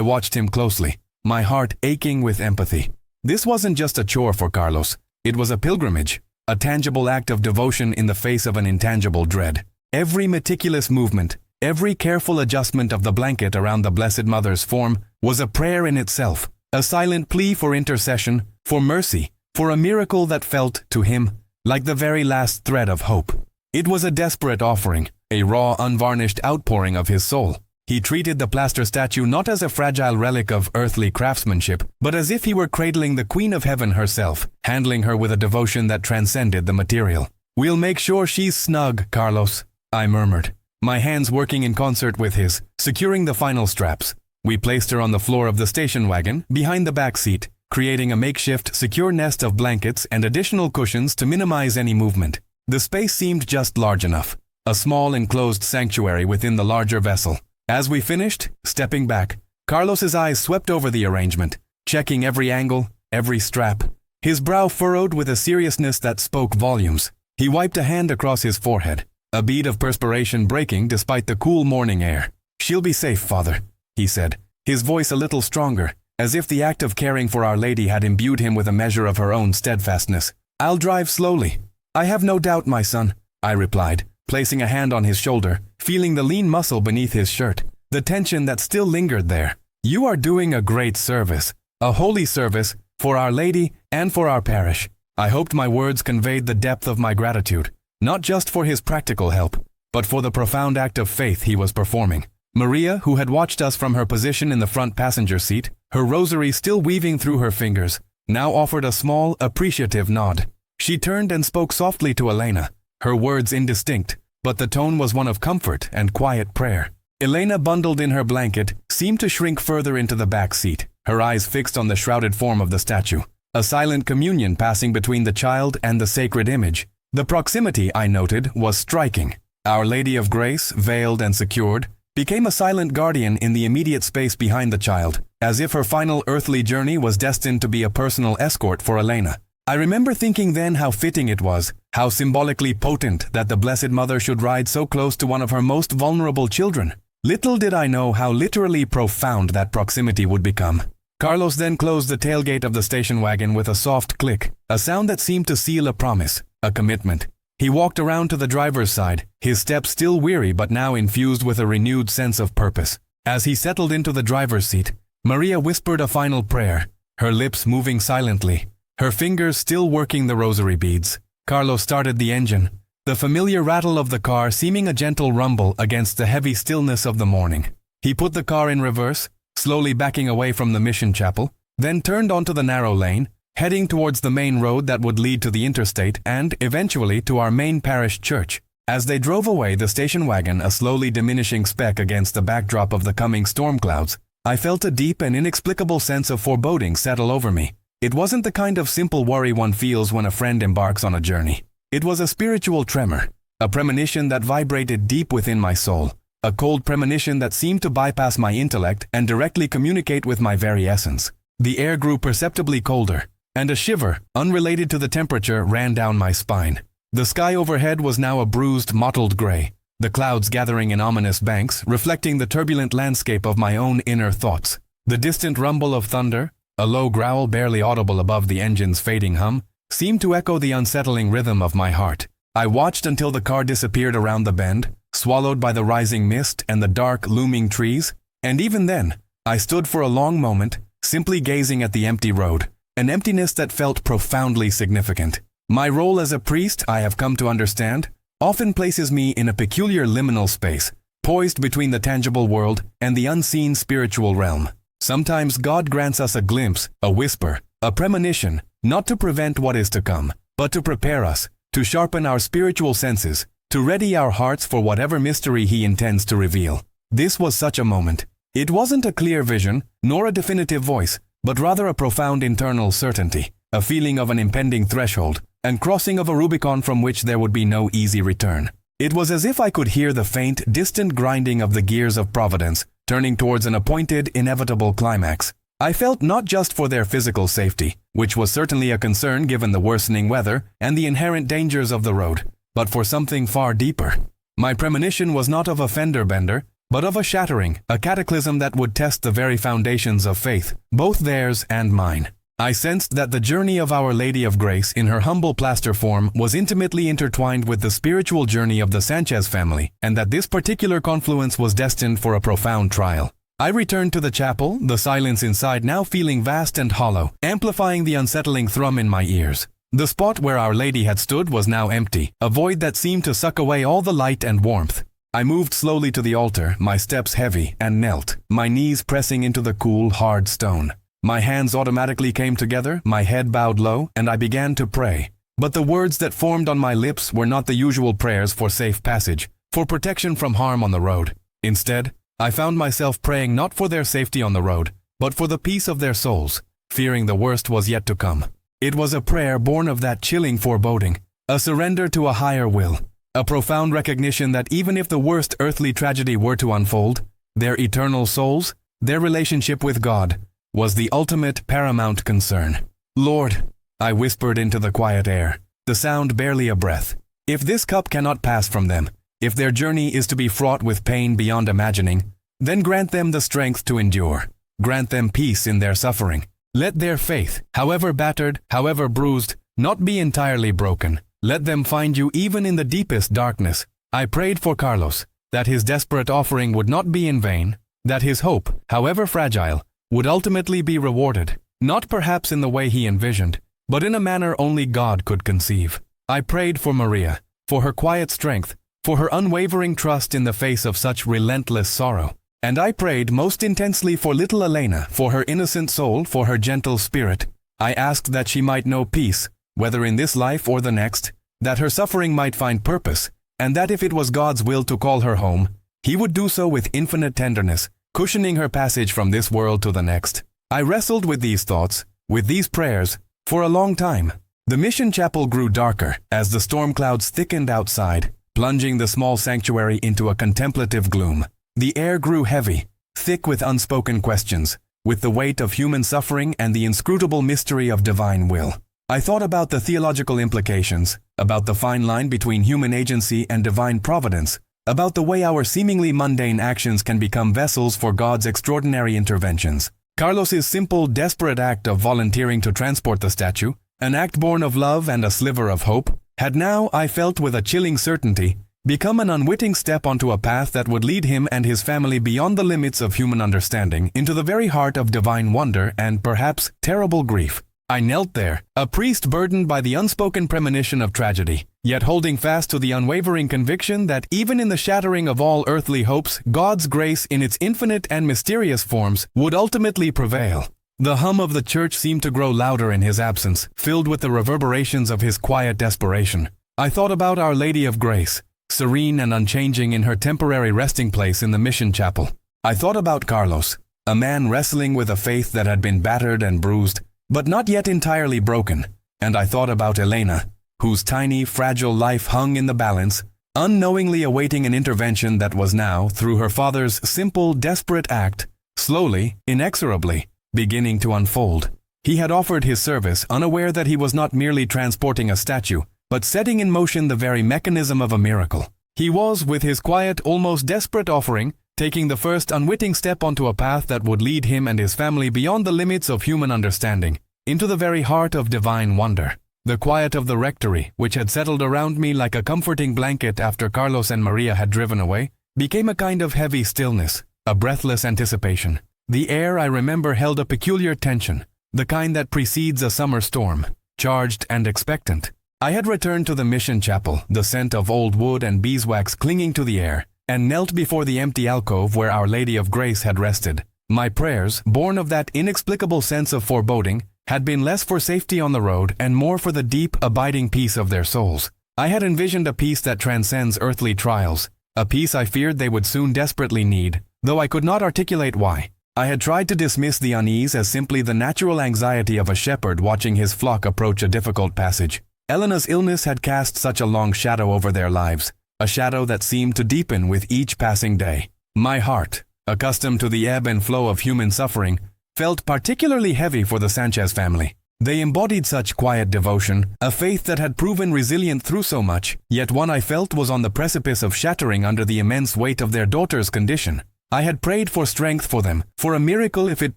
watched him closely, my heart aching with empathy. This wasn't just a chore for Carlos. It was a pilgrimage, a tangible act of devotion in the face of an intangible dread. Every meticulous movement, every careful adjustment of the blanket around the Blessed Mother's form was a prayer in itself, a silent plea for intercession, for mercy, for a miracle that felt, to him, like the very last thread of hope. It was a desperate offering, a raw, unvarnished outpouring of his soul. He treated the plaster statue not as a fragile relic of earthly craftsmanship, but as if he were cradling the Queen of Heaven herself, handling her with a devotion that transcended the material. "We'll make sure she's snug, Carlos," I murmured, my hands working in concert with his, securing the final straps. We placed her on the floor of the station wagon, behind the back seat, creating a makeshift, secure nest of blankets and additional cushions to minimize any movement. The space seemed just large enough, a small enclosed sanctuary within the larger vessel. As we finished, stepping back, Carlos's eyes swept over the arrangement, checking every angle, every strap. His brow furrowed with a seriousness that spoke volumes. He wiped a hand across his forehead, a bead of perspiration breaking despite the cool morning air. "She'll be safe, Father," he said, his voice a little stronger, as if the act of caring for Our Lady had imbued him with a measure of her own steadfastness. "I'll drive slowly." "I have no doubt, my son," I replied, placing a hand on his shoulder, feeling the lean muscle beneath his shirt, the tension that still lingered there. "You are doing a great service, a holy service, for Our Lady and for our parish." I hoped my words conveyed the depth of my gratitude, not just for his practical help, but for the profound act of faith he was performing. Maria, who had watched us from her position in the front passenger seat, her rosary still weaving through her fingers, now offered a small, appreciative nod. She turned and spoke softly to Elena, her words indistinct, but the tone was one of comfort and quiet prayer. Elena, bundled in her blanket, seemed to shrink further into the back seat, her eyes fixed on the shrouded form of the statue, a silent communion passing between the child and the sacred image. The proximity, I noted, was striking. Our Lady of Grace, veiled and secured, became a silent guardian in the immediate space behind the child, as if her final earthly journey was destined to be a personal escort for Elena. I remember thinking then how fitting it was, how symbolically potent that the Blessed Mother should ride so close to one of her most vulnerable children. Little did I know how literally profound that proximity would become. Carlos then closed the tailgate of the station wagon with a soft click, a sound that seemed to seal a promise, a commitment. He walked around to the driver's side, his steps still weary but now infused with a renewed sense of purpose. As he settled into the driver's seat, Maria whispered a final prayer, her lips moving silently, her fingers still working the rosary beads. Carlos started the engine, the familiar rattle of the car seeming a gentle rumble against the heavy stillness of the morning. He put the car in reverse, slowly backing away from the mission chapel, then turned onto the narrow lane, heading towards the main road that would lead to the interstate and, eventually, to our main parish church. As they drove away, the station wagon a slowly diminishing speck against the backdrop of the coming storm clouds, I felt a deep and inexplicable sense of foreboding settle over me. It wasn't the kind of simple worry one feels when a friend embarks on a journey. It was a spiritual tremor, a premonition that vibrated deep within my soul, a cold premonition that seemed to bypass my intellect and directly communicate with my very essence. The air grew perceptibly colder, and a shiver, unrelated to the temperature, ran down my spine. The sky overhead was now a bruised, mottled gray, the clouds gathering in ominous banks, reflecting the turbulent landscape of my own inner thoughts. The distant rumble of thunder, a low growl barely audible above the engine's fading hum, seemed to echo the unsettling rhythm of my heart. I watched until the car disappeared around the bend, swallowed by the rising mist and the dark, looming trees, and even then, I stood for a long moment, simply gazing at the empty road, an emptiness that felt profoundly significant. My role as a priest, I have come to understand, often places me in a peculiar liminal space, poised between the tangible world and the unseen spiritual realm. Sometimes God grants us a glimpse, a whisper, a premonition, not to prevent what is to come, but to prepare us, to sharpen our spiritual senses, to ready our hearts for whatever mystery He intends to reveal. This was such a moment. It wasn't a clear vision, nor a definitive voice, but rather a profound internal certainty, a feeling of an impending threshold, and crossing of a Rubicon from which there would be no easy return. It was as if I could hear the faint, distant grinding of the gears of Providence, turning towards an appointed, inevitable climax. I felt not just for their physical safety, which was certainly a concern given the worsening weather and the inherent dangers of the road, but for something far deeper. My premonition was not of a fender bender, but of a shattering, a cataclysm that would test the very foundations of faith, both theirs and mine. I sensed that the journey of Our Lady of Grace in her humble plaster form was intimately intertwined with the spiritual journey of the Sanchez family, and that this particular confluence was destined for a profound trial. I returned to the chapel, the silence inside now feeling vast and hollow, amplifying the unsettling thrum in my ears. The spot where Our Lady had stood was now empty, a void that seemed to suck away all the light and warmth. I moved slowly to the altar, my steps heavy, and knelt, my knees pressing into the cool, hard stone. My hands automatically came together, my head bowed low, and I began to pray. But the words that formed on my lips were not the usual prayers for safe passage, for protection from harm on the road. Instead, I found myself praying not for their safety on the road, but for the peace of their souls, fearing the worst was yet to come. It was a prayer born of that chilling foreboding, a surrender to a higher will, a profound recognition that even if the worst earthly tragedy were to unfold, their eternal souls, their relationship with God, was the ultimate paramount concern. Lord, I whispered into the quiet air, the sound barely a breath. If this cup cannot pass from them, if their journey is to be fraught with pain beyond imagining, then grant them the strength to endure. Grant them peace in their suffering. Let their faith, however battered, however bruised, not be entirely broken. Let them find you even in the deepest darkness. I prayed for Carlos, that his desperate offering would not be in vain, that his hope, however fragile, would ultimately be rewarded, not perhaps in the way he envisioned, but in a manner only God could conceive. I prayed for Maria, for her quiet strength, for her unwavering trust in the face of such relentless sorrow. And I prayed most intensely for little Elena, for her innocent soul, for her gentle spirit. I asked that she might know peace, whether in this life or the next, that her suffering might find purpose, and that if it was God's will to call her home, He would do so with infinite tenderness, cushioning her passage from this world to the next. I wrestled with these thoughts, with these prayers, for a long time. The mission chapel grew darker as the storm clouds thickened outside, plunging the small sanctuary into a contemplative gloom. The air grew heavy, thick with unspoken questions, with the weight of human suffering and the inscrutable mystery of divine will. I thought about the theological implications, about the fine line between human agency and divine providence, about the way our seemingly mundane actions can become vessels for God's extraordinary interventions. Carlos's simple, desperate act of volunteering to transport the statue, an act born of love and a sliver of hope, had now, I felt with a chilling certainty, become an unwitting step onto a path that would lead him and his family beyond the limits of human understanding into the very heart of divine wonder and, perhaps, terrible grief. I knelt there, a priest burdened by the unspoken premonition of tragedy, yet holding fast to the unwavering conviction that even in the shattering of all earthly hopes, God's grace in its infinite and mysterious forms would ultimately prevail. The hum of the church seemed to grow louder in his absence, filled with the reverberations of his quiet desperation. I thought about Our Lady of Grace, serene and unchanging in her temporary resting place in the mission chapel. I thought about Carlos, a man wrestling with a faith that had been battered and bruised, but not yet entirely broken. And I thought about Elena, whose tiny, fragile life hung in the balance, unknowingly awaiting an intervention that was now, through her father's simple, desperate act, slowly, inexorably, beginning to unfold. He had offered his service, unaware that he was not merely transporting a statue, but setting in motion the very mechanism of a miracle. He was, with his quiet, almost desperate offering, taking the first unwitting step onto a path that would lead him and his family beyond the limits of human understanding, into the very heart of divine wonder. The quiet of the rectory, which had settled around me like a comforting blanket after Carlos and Maria had driven away, became a kind of heavy stillness, a breathless anticipation. The air, I remember, held a peculiar tension, the kind that precedes a summer storm, charged and expectant. I had returned to the mission chapel, the scent of old wood and beeswax clinging to the air, and knelt before the empty alcove where Our Lady of Grace had rested. My prayers, born of that inexplicable sense of foreboding, had been less for safety on the road and more for the deep, abiding peace of their souls. I had envisioned a peace that transcends earthly trials, a peace I feared they would soon desperately need, though I could not articulate why. I had tried to dismiss the unease as simply the natural anxiety of a shepherd watching his flock approach a difficult passage. Elena's illness had cast such a long shadow over their lives, a shadow that seemed to deepen with each passing day. My heart, accustomed to the ebb and flow of human suffering, felt particularly heavy for the Sanchez family. They embodied such quiet devotion, a faith that had proven resilient through so much, yet one I felt was on the precipice of shattering under the immense weight of their daughter's condition. I had prayed for strength for them, for a miracle if it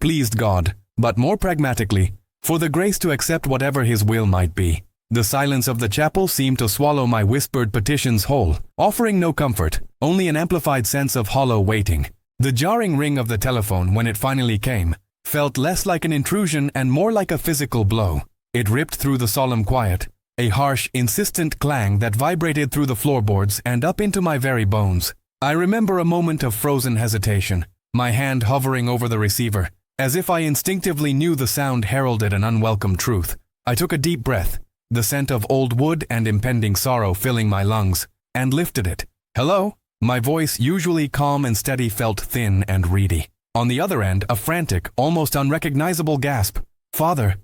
pleased God, but more pragmatically, for the grace to accept whatever His will might be. The silence of the chapel seemed to swallow my whispered petitions whole, offering no comfort, only an amplified sense of hollow waiting. The jarring ring of the telephone, when it finally came, felt less like an intrusion and more like a physical blow. It ripped through the solemn quiet, a harsh, insistent clang that vibrated through the floorboards and up into my very bones. I remember a moment of frozen hesitation, my hand hovering over the receiver, as if I instinctively knew the sound heralded an unwelcome truth. I took a deep breath, the scent of old wood and impending sorrow filling my lungs, and lifted it. "Hello?" My voice, usually calm and steady, felt thin and reedy. On the other end, a frantic, almost unrecognizable gasp. "Father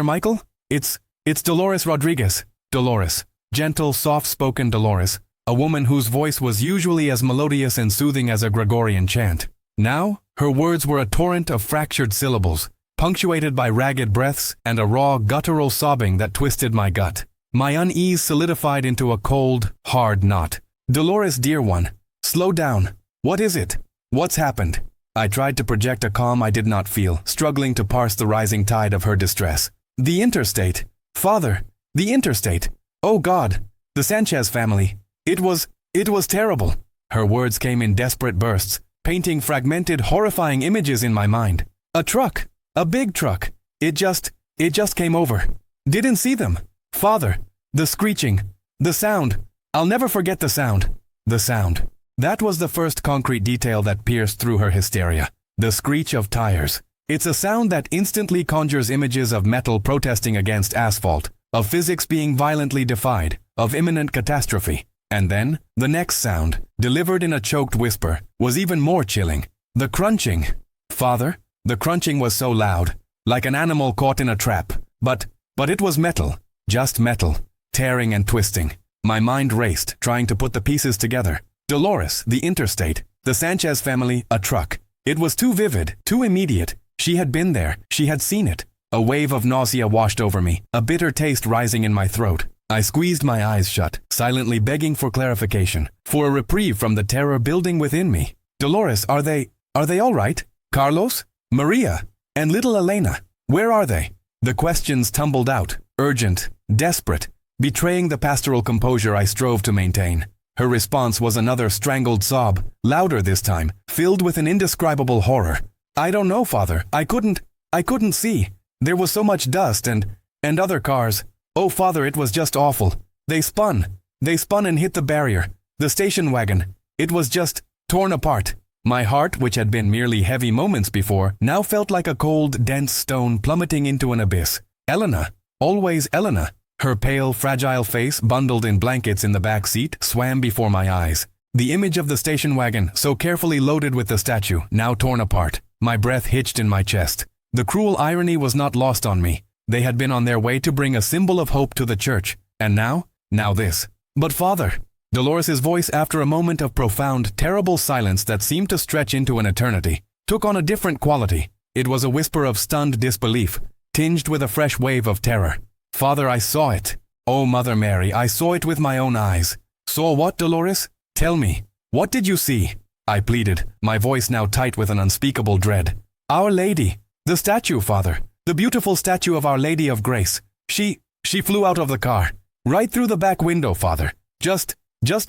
Michael? It's Dolores Rodriguez." Dolores. Gentle, soft-spoken Dolores, a woman whose voice was usually as melodious and soothing as a Gregorian chant. Now, her words were a torrent of fractured syllables, punctuated by ragged breaths and a raw, guttural sobbing that twisted my gut. My unease solidified into a cold, hard knot. "Dolores, dear one, slow down. What is it? What's happened?" I tried to project a calm I did not feel, struggling to parse the rising tide of her distress. "The interstate. Father, the interstate. Oh God, the Sanchez family. It was terrible." Her words came in desperate bursts, painting fragmented, horrifying images in my mind. "A truck. A big truck. It just came over. Didn't see them. Father, the screeching, the sound. I'll never forget the sound. The sound." That was the first concrete detail that pierced through her hysteria. The screech of tires. It's a sound that instantly conjures images of metal protesting against asphalt, of physics being violently defied, of imminent catastrophe. And then, the next sound, delivered in a choked whisper, was even more chilling. The crunching. "Father?" The crunching was so loud, like an animal caught in a trap. But it was metal, just metal, tearing and twisting. My mind raced, trying to put the pieces together. Dolores, the interstate, the Sanchez family, a truck. It was too vivid, too immediate. She had been there, she had seen it. A wave of nausea washed over me, a bitter taste rising in my throat. I squeezed my eyes shut, silently begging for clarification, for a reprieve from the terror building within me. "Dolores, are they all right? Carlos? Maria? And little Elena? Where are they?" The questions tumbled out, urgent, desperate, betraying the pastoral composure I strove to maintain. Her response was another strangled sob, louder this time, filled with an indescribable horror. "I don't know, Father. I couldn't see. There was so much dust and other cars. Oh, Father, it was just awful. They spun and hit the barrier, the station wagon. It was just torn apart." My heart, which had been merely heavy moments before, now felt like a cold, dense stone plummeting into an abyss. Elena, always Elena. Her pale, fragile face, bundled in blankets in the back seat, swam before my eyes. The image of the station wagon, so carefully loaded with the statue, now torn apart. My breath hitched in my chest. The cruel irony was not lost on me. They had been on their way to bring a symbol of hope to the church. And now this. "But Father," Dolores's voice, after a moment of profound, terrible silence that seemed to stretch into an eternity, took on a different quality. It was a whisper of stunned disbelief, tinged with a fresh wave of terror. "Father, I saw it. Oh, Mother Mary, I saw it with my own eyes." "Saw what, Dolores? Tell me. What did you see?" I pleaded, my voice now tight with an unspeakable dread. "Our Lady. The statue, Father. The beautiful statue of Our Lady of Grace. She flew out of the car. Right through the back window, Father. Just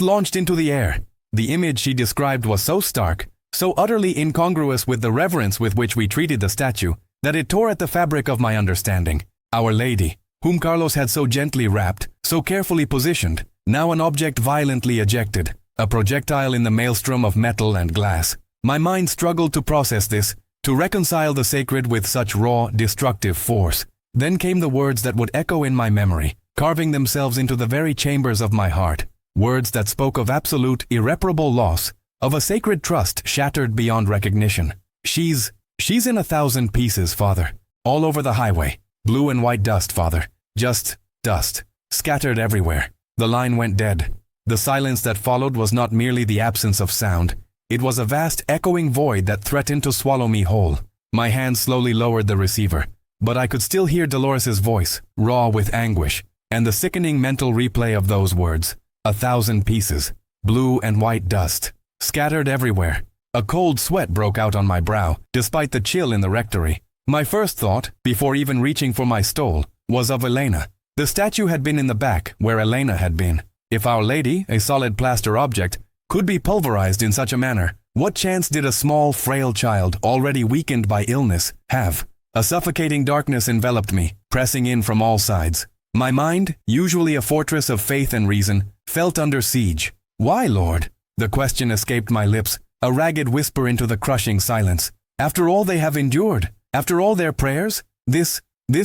launched into the air." The image she described was so stark, so utterly incongruous with the reverence with which we treated the statue, that it tore at the fabric of my understanding. Our Lady, whom Carlos had so gently wrapped, so carefully positioned, now an object violently ejected, a projectile in the maelstrom of metal and glass. My mind struggled to process this, to reconcile the sacred with such raw, destructive force. Then came the words that would echo in my memory, carving themselves into the very chambers of my heart. Words that spoke of absolute, irreparable loss, of a sacred trust shattered beyond recognition. She's in 1,000 pieces, Father. All over the highway. Blue and white dust, Father. Just dust. Scattered everywhere. The line went dead. The silence that followed was not merely the absence of sound. It was a vast echoing void that threatened to swallow me whole. My hand slowly lowered the receiver, but I could still hear Dolores's voice, raw with anguish, and the sickening mental replay of those words. 1,000 pieces. Blue and white dust. Scattered everywhere. A cold sweat broke out on my brow, despite the chill in the rectory. My first thought, before even reaching for my stole, was of Elena. The statue had been in the back, where Elena had been. If Our Lady, a solid plaster object, could be pulverized in such a manner, what chance did a small, frail child, already weakened by illness, have? A suffocating darkness enveloped me, pressing in from all sides. My mind, usually a fortress of faith and reason, felt under siege. "Why, Lord?" The question escaped my lips, a ragged whisper into the crushing silence. "After all they have endured, after all their prayers, this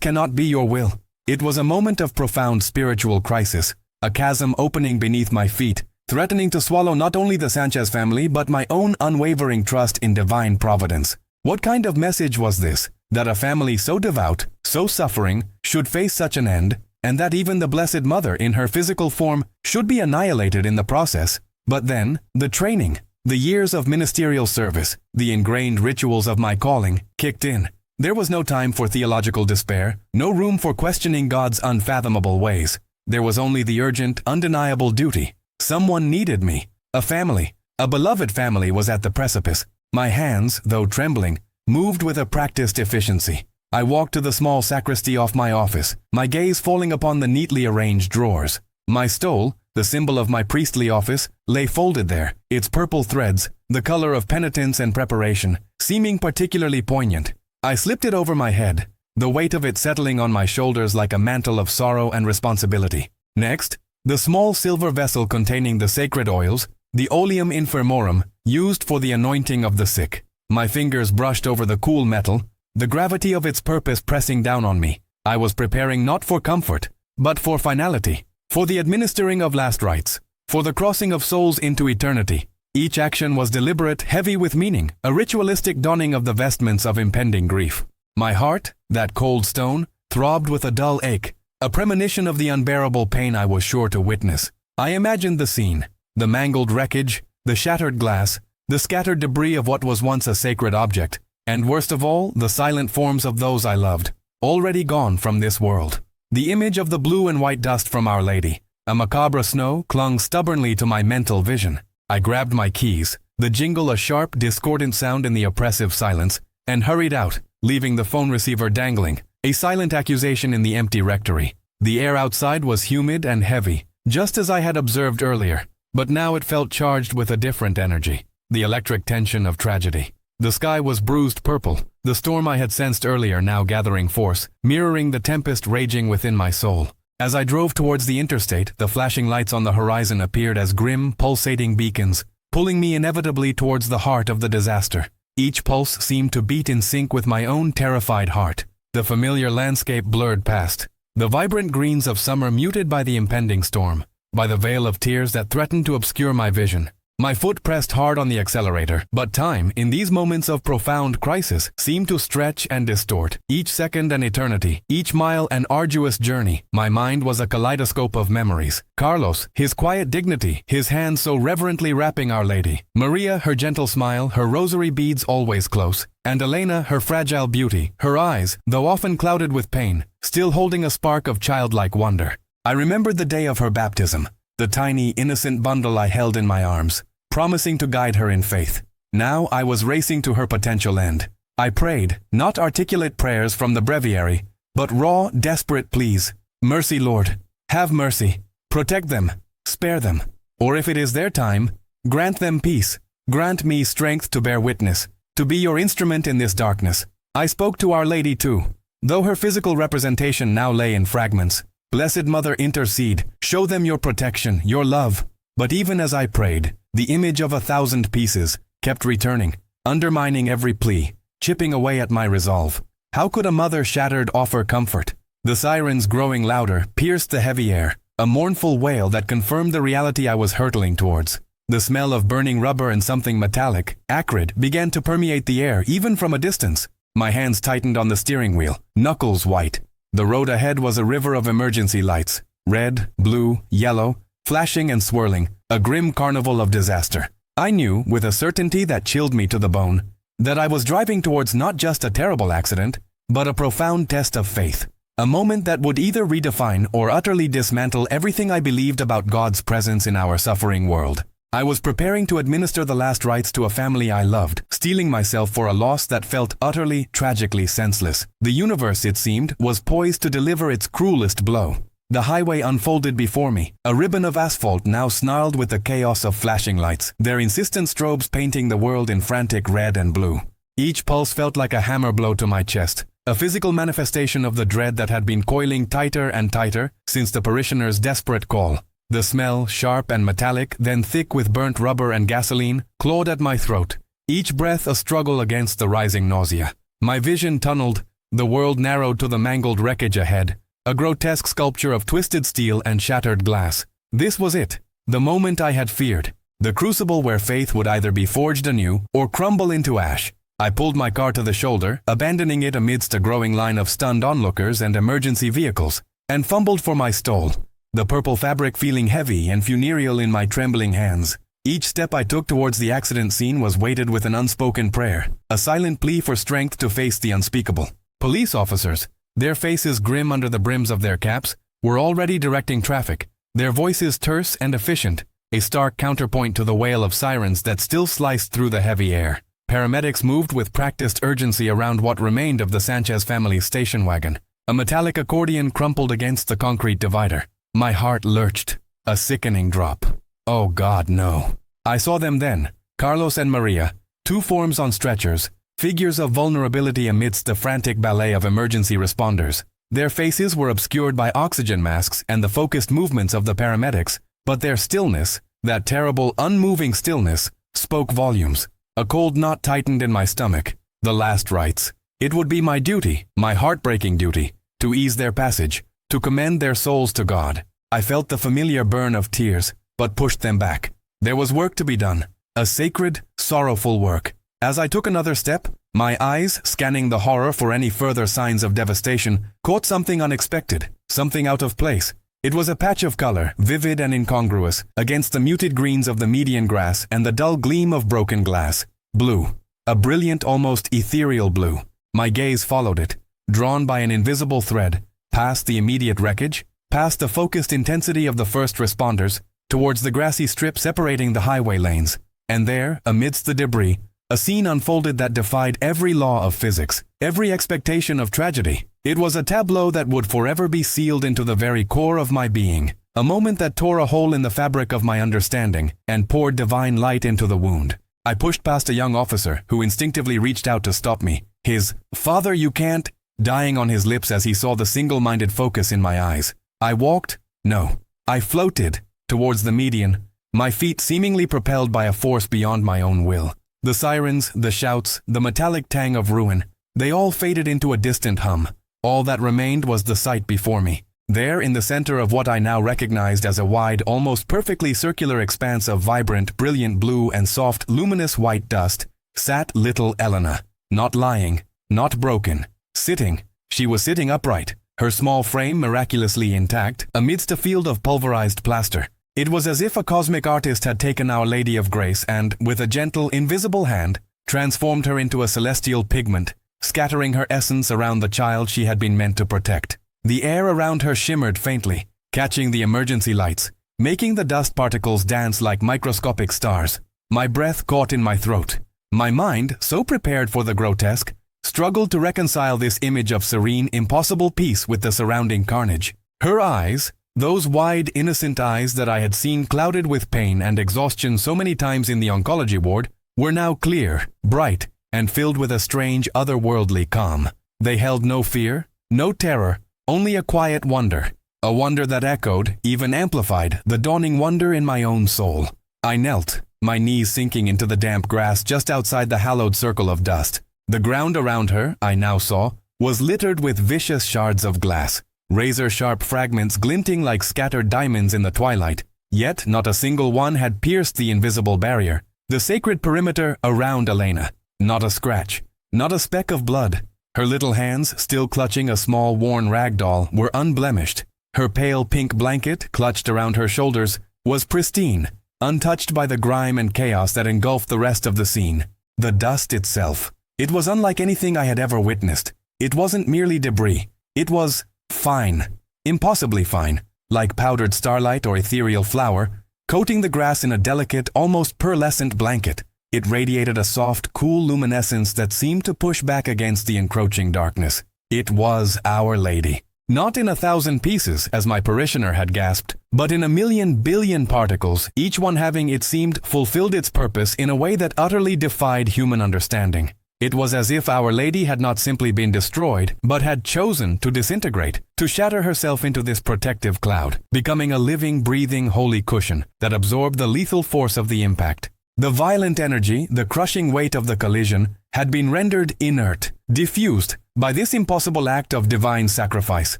cannot be your will." It was a moment of profound spiritual crisis, a chasm opening beneath my feet, threatening to swallow not only the Sanchez family but my own unwavering trust in divine providence. What kind of message was this, that a family so devout, so suffering, should face such an end, and that even the Blessed Mother in her physical form should be annihilated in the process? But then, the training, the years of ministerial service, the ingrained rituals of my calling, kicked in. There was no time for theological despair, no room for questioning God's unfathomable ways. There was only the urgent, undeniable duty. Someone needed me. A family, a beloved family, was at the precipice. My hands, though trembling, moved with a practiced efficiency. I walked to the small sacristy off my office, my gaze falling upon the neatly arranged drawers. My stole, the symbol of my priestly office, lay folded there, its purple threads, the color of penitence and preparation, seeming particularly poignant. I slipped it over my head, the weight of it settling on my shoulders like a mantle of sorrow and responsibility. Next, the small silver vessel containing the sacred oils, the oleum infirmorum, used for the anointing of the sick. My fingers brushed over the cool metal, the gravity of its purpose pressing down on me. I was preparing not for comfort, but for finality, for the administering of last rites, for the crossing of souls into eternity. Each action was deliberate, heavy with meaning, a ritualistic donning of the vestments of impending grief. My heart, that cold stone, throbbed with a dull ache, a premonition of the unbearable pain I was sure to witness. I imagined the scene, the mangled wreckage, the shattered glass, the scattered debris of what was once a sacred object, and worst of all, the silent forms of those I loved, already gone from this world. The image of the blue and white dust from Our Lady, a macabre snow, clung stubbornly to my mental vision. I grabbed my keys, the jingle a sharp, discordant sound in the oppressive silence, and hurried out, leaving the phone receiver dangling, a silent accusation in the empty rectory. The air outside was humid and heavy, just as I had observed earlier, but now it felt charged with a different energy, the electric tension of tragedy. The sky was bruised purple, the storm I had sensed earlier now gathering force, mirroring the tempest raging within my soul. As I drove towards the interstate, the flashing lights on the horizon appeared as grim, pulsating beacons, pulling me inevitably towards the heart of the disaster. Each pulse seemed to beat in sync with my own terrified heart. The familiar landscape blurred past, the vibrant greens of summer muted by the impending storm, by the veil of tears that threatened to obscure my vision. My foot pressed hard on the accelerator, but time, in these moments of profound crisis, seemed to stretch and distort. Each second an eternity, each mile an arduous journey. My mind was a kaleidoscope of memories. Carlos, his quiet dignity, his hands so reverently wrapping Our Lady. Maria, her gentle smile, her rosary beads always close. And Elena, her fragile beauty, her eyes, though often clouded with pain, still holding a spark of childlike wonder. I remembered the day of her baptism, the tiny, innocent bundle I held in my arms, promising to guide her in faith. Now I was racing to her potential end. I prayed, not articulate prayers from the breviary, but raw, desperate pleas. Mercy, Lord. Have mercy. Protect them. Spare them. Or if it is their time, grant them peace. Grant me strength to bear witness, to be your instrument in this darkness. I spoke to Our Lady too, though her physical representation now lay in fragments. Blessed Mother, intercede. Show them your protection, your love. But even as I prayed, the image of 1,000 pieces kept returning, undermining every plea, chipping away at my resolve. How could a mother shattered offer comfort? The sirens, growing louder, pierced the heavy air, a mournful wail that confirmed the reality I was hurtling towards. The smell of burning rubber and something metallic, acrid, began to permeate the air even from a distance. My hands tightened on the steering wheel, knuckles white. The road ahead was a river of emergency lights, red, blue, yellow, flashing and swirling, a grim carnival of disaster. I knew, with a certainty that chilled me to the bone, that I was driving towards not just a terrible accident, but a profound test of faith. A moment that would either redefine or utterly dismantle everything I believed about God's presence in our suffering world. I was preparing to administer the last rites to a family I loved, steeling myself for a loss that felt utterly, tragically senseless. The universe, it seemed, was poised to deliver its cruelest blow. The highway unfolded before me, a ribbon of asphalt now snarled with the chaos of flashing lights, their insistent strobes painting the world in frantic red and blue. Each pulse felt like a hammer blow to my chest, a physical manifestation of the dread that had been coiling tighter and tighter since the parishioner's desperate call. The smell, sharp and metallic, then thick with burnt rubber and gasoline, clawed at my throat, each breath a struggle against the rising nausea. My vision tunneled, the world narrowed to the mangled wreckage ahead, a grotesque sculpture of twisted steel and shattered glass. This was it, the moment I had feared, the crucible where faith would either be forged anew or crumble into ash. I pulled my car to the shoulder, abandoning it amidst a growing line of stunned onlookers and emergency vehicles, and fumbled for my stole, the purple fabric feeling heavy and funereal in my trembling hands. Each step I took towards the accident scene was weighted with an unspoken prayer, a silent plea for strength to face the unspeakable. Police officers, their faces grim under the brims of their caps, were already directing traffic, their voices terse and efficient, a stark counterpoint to the wail of sirens that still sliced through the heavy air. Paramedics moved with practiced urgency around what remained of the Sanchez family's station wagon. A metallic accordion crumpled against the concrete divider. My heart lurched, a sickening drop. Oh God, no. I saw them then, Carlos and Maria, two forms on stretchers, figures of vulnerability amidst the frantic ballet of emergency responders. Their faces were obscured by oxygen masks and the focused movements of the paramedics, but their stillness, that terrible, unmoving stillness, spoke volumes. A cold knot tightened in my stomach. The last rites. It would be my duty, my heartbreaking duty, to ease their passage, to commend their souls to God. I felt the familiar burn of tears, but pushed them back. There was work to be done, a sacred, sorrowful work. As I took another step, my eyes, scanning the horror for any further signs of devastation, caught something unexpected, something out of place. It was a patch of color, vivid and incongruous, against the muted greens of the median grass and the dull gleam of broken glass. Blue. A brilliant, almost ethereal blue. My gaze followed it, drawn by an invisible thread, past the immediate wreckage, past the focused intensity of the first responders, towards the grassy strip separating the highway lanes. And there, amidst the debris, a scene unfolded that defied every law of physics, every expectation of tragedy. It was a tableau that would forever be sealed into the very core of my being, a moment that tore a hole in the fabric of my understanding and poured divine light into the wound. I pushed past a young officer who instinctively reached out to stop me, his "Father, you can't," dying on his lips as he saw the single-minded focus in my eyes. I floated towards the median, my feet seemingly propelled by a force beyond my own will. The sirens, the shouts, the metallic tang of ruin, they all faded into a distant hum. All that remained was the sight before me. There, in the center of what I now recognized as a wide, almost perfectly circular expanse of vibrant, brilliant blue and soft, luminous white dust, sat little Elena. Not lying, not broken, sitting. She was sitting upright, her small frame miraculously intact, amidst a field of pulverized plaster. It was as if a cosmic artist had taken Our Lady of Grace and, with a gentle, invisible hand, transformed her into a celestial pigment, scattering her essence around the child she had been meant to protect. The air around her shimmered faintly, catching the emergency lights, making the dust particles dance like microscopic stars. My breath caught in my throat. My mind, so prepared for the grotesque, struggled to reconcile this image of serene, impossible peace with the surrounding carnage. Her eyes, those wide, innocent eyes that I had seen clouded with pain and exhaustion so many times in the oncology ward, were now clear, bright, and filled with a strange, otherworldly calm. They held no fear, no terror, only a quiet wonder, a wonder that echoed, even amplified, the dawning wonder in my own soul. I knelt, my knees sinking into the damp grass just outside the hallowed circle of dust. The ground around her, I now saw, was littered with vicious shards of glass, razor-sharp fragments glinting like scattered diamonds in the twilight, yet not a single one had pierced the invisible barrier, the sacred perimeter around Elena. Not a scratch, not a speck of blood. Her little hands, still clutching a small worn rag doll, were unblemished. Her pale pink blanket, clutched around her shoulders, was pristine, untouched by the grime and chaos that engulfed the rest of the scene. The dust itself. It was unlike anything I had ever witnessed. It wasn't merely debris. It was fine, impossibly fine, like powdered starlight or ethereal flour, coating the grass in a delicate, almost pearlescent blanket. It radiated a soft, cool luminescence that seemed to push back against the encroaching darkness. It was Our Lady. Not in 1,000 pieces, as my parishioner had gasped, but in 1,000,000 billion particles, each one having, it seemed, fulfilled its purpose in a way that utterly defied human understanding. It was as if Our Lady had not simply been destroyed, but had chosen to disintegrate, to shatter herself into this protective cloud, becoming a living, breathing, holy cushion that absorbed the lethal force of the impact. The violent energy, the crushing weight of the collision, had been rendered inert, diffused, by this impossible act of divine sacrifice.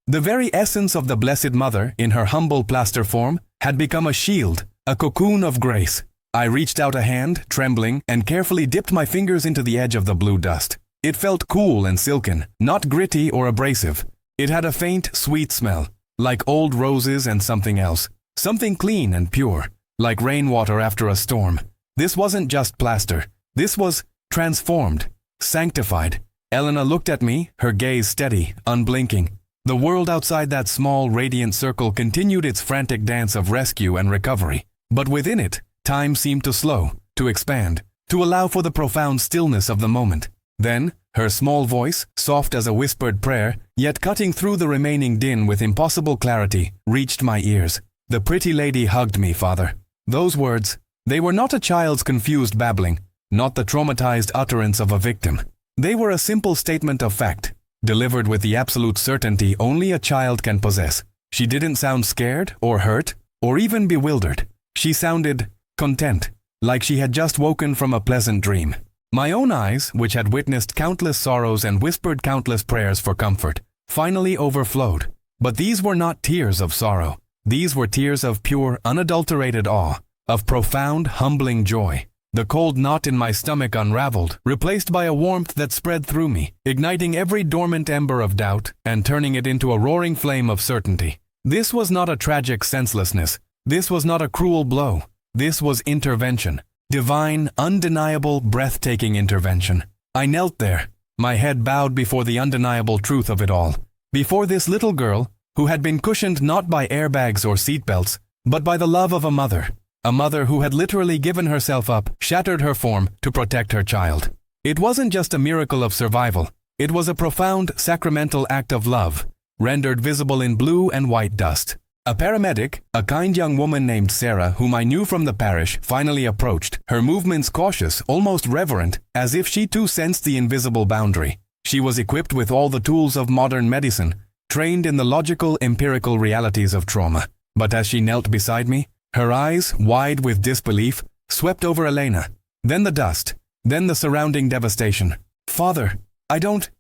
The very essence of the Blessed Mother, in her humble plaster form, had become a shield, a cocoon of grace. I reached out a hand, trembling, and carefully dipped my fingers into the edge of the blue dust. It felt cool and silken, not gritty or abrasive. It had a faint, sweet smell, like old roses and something else, something clean and pure, like rainwater after a storm. This wasn't just plaster. This was transformed, sanctified. Elena looked at me, her gaze steady, unblinking. The world outside that small, radiant circle continued its frantic dance of rescue and recovery. But within it, time seemed to slow, to expand, to allow for the profound stillness of the moment. Then, her small voice, soft as a whispered prayer, yet cutting through the remaining din with impossible clarity, reached my ears. The pretty lady hugged me, Father. Those words, they were not a child's confused babbling, not the traumatized utterance of a victim. They were a simple statement of fact, delivered with the absolute certainty only a child can possess. She didn't sound scared or hurt or even bewildered. She sounded content, like she had just woken from a pleasant dream. My own eyes, which had witnessed countless sorrows and whispered countless prayers for comfort, finally overflowed. But these were not tears of sorrow. These were tears of pure, unadulterated awe, of profound, humbling joy. The cold knot in my stomach unraveled, replaced by a warmth that spread through me, igniting every dormant ember of doubt and turning it into a roaring flame of certainty. This was not a tragic senselessness. This was not a cruel blow. This was intervention. Divine, undeniable, breathtaking intervention. I knelt there, my head bowed before the undeniable truth of it all. Before this little girl, who had been cushioned not by airbags or seatbelts, but by the love of a mother. A mother who had literally given herself up, shattered her form, to protect her child. It wasn't just a miracle of survival. It was a profound, sacramental act of love, rendered visible in blue and white dust. A paramedic, a kind young woman named Sarah, whom I knew from the parish, finally approached, her movements cautious, almost reverent, as if she too sensed the invisible boundary. She was equipped with all the tools of modern medicine, trained in the logical, empirical realities of trauma. But as she knelt beside me, her eyes, wide with disbelief, swept over Elena. Then the dust, then the surrounding devastation. "Father, I don't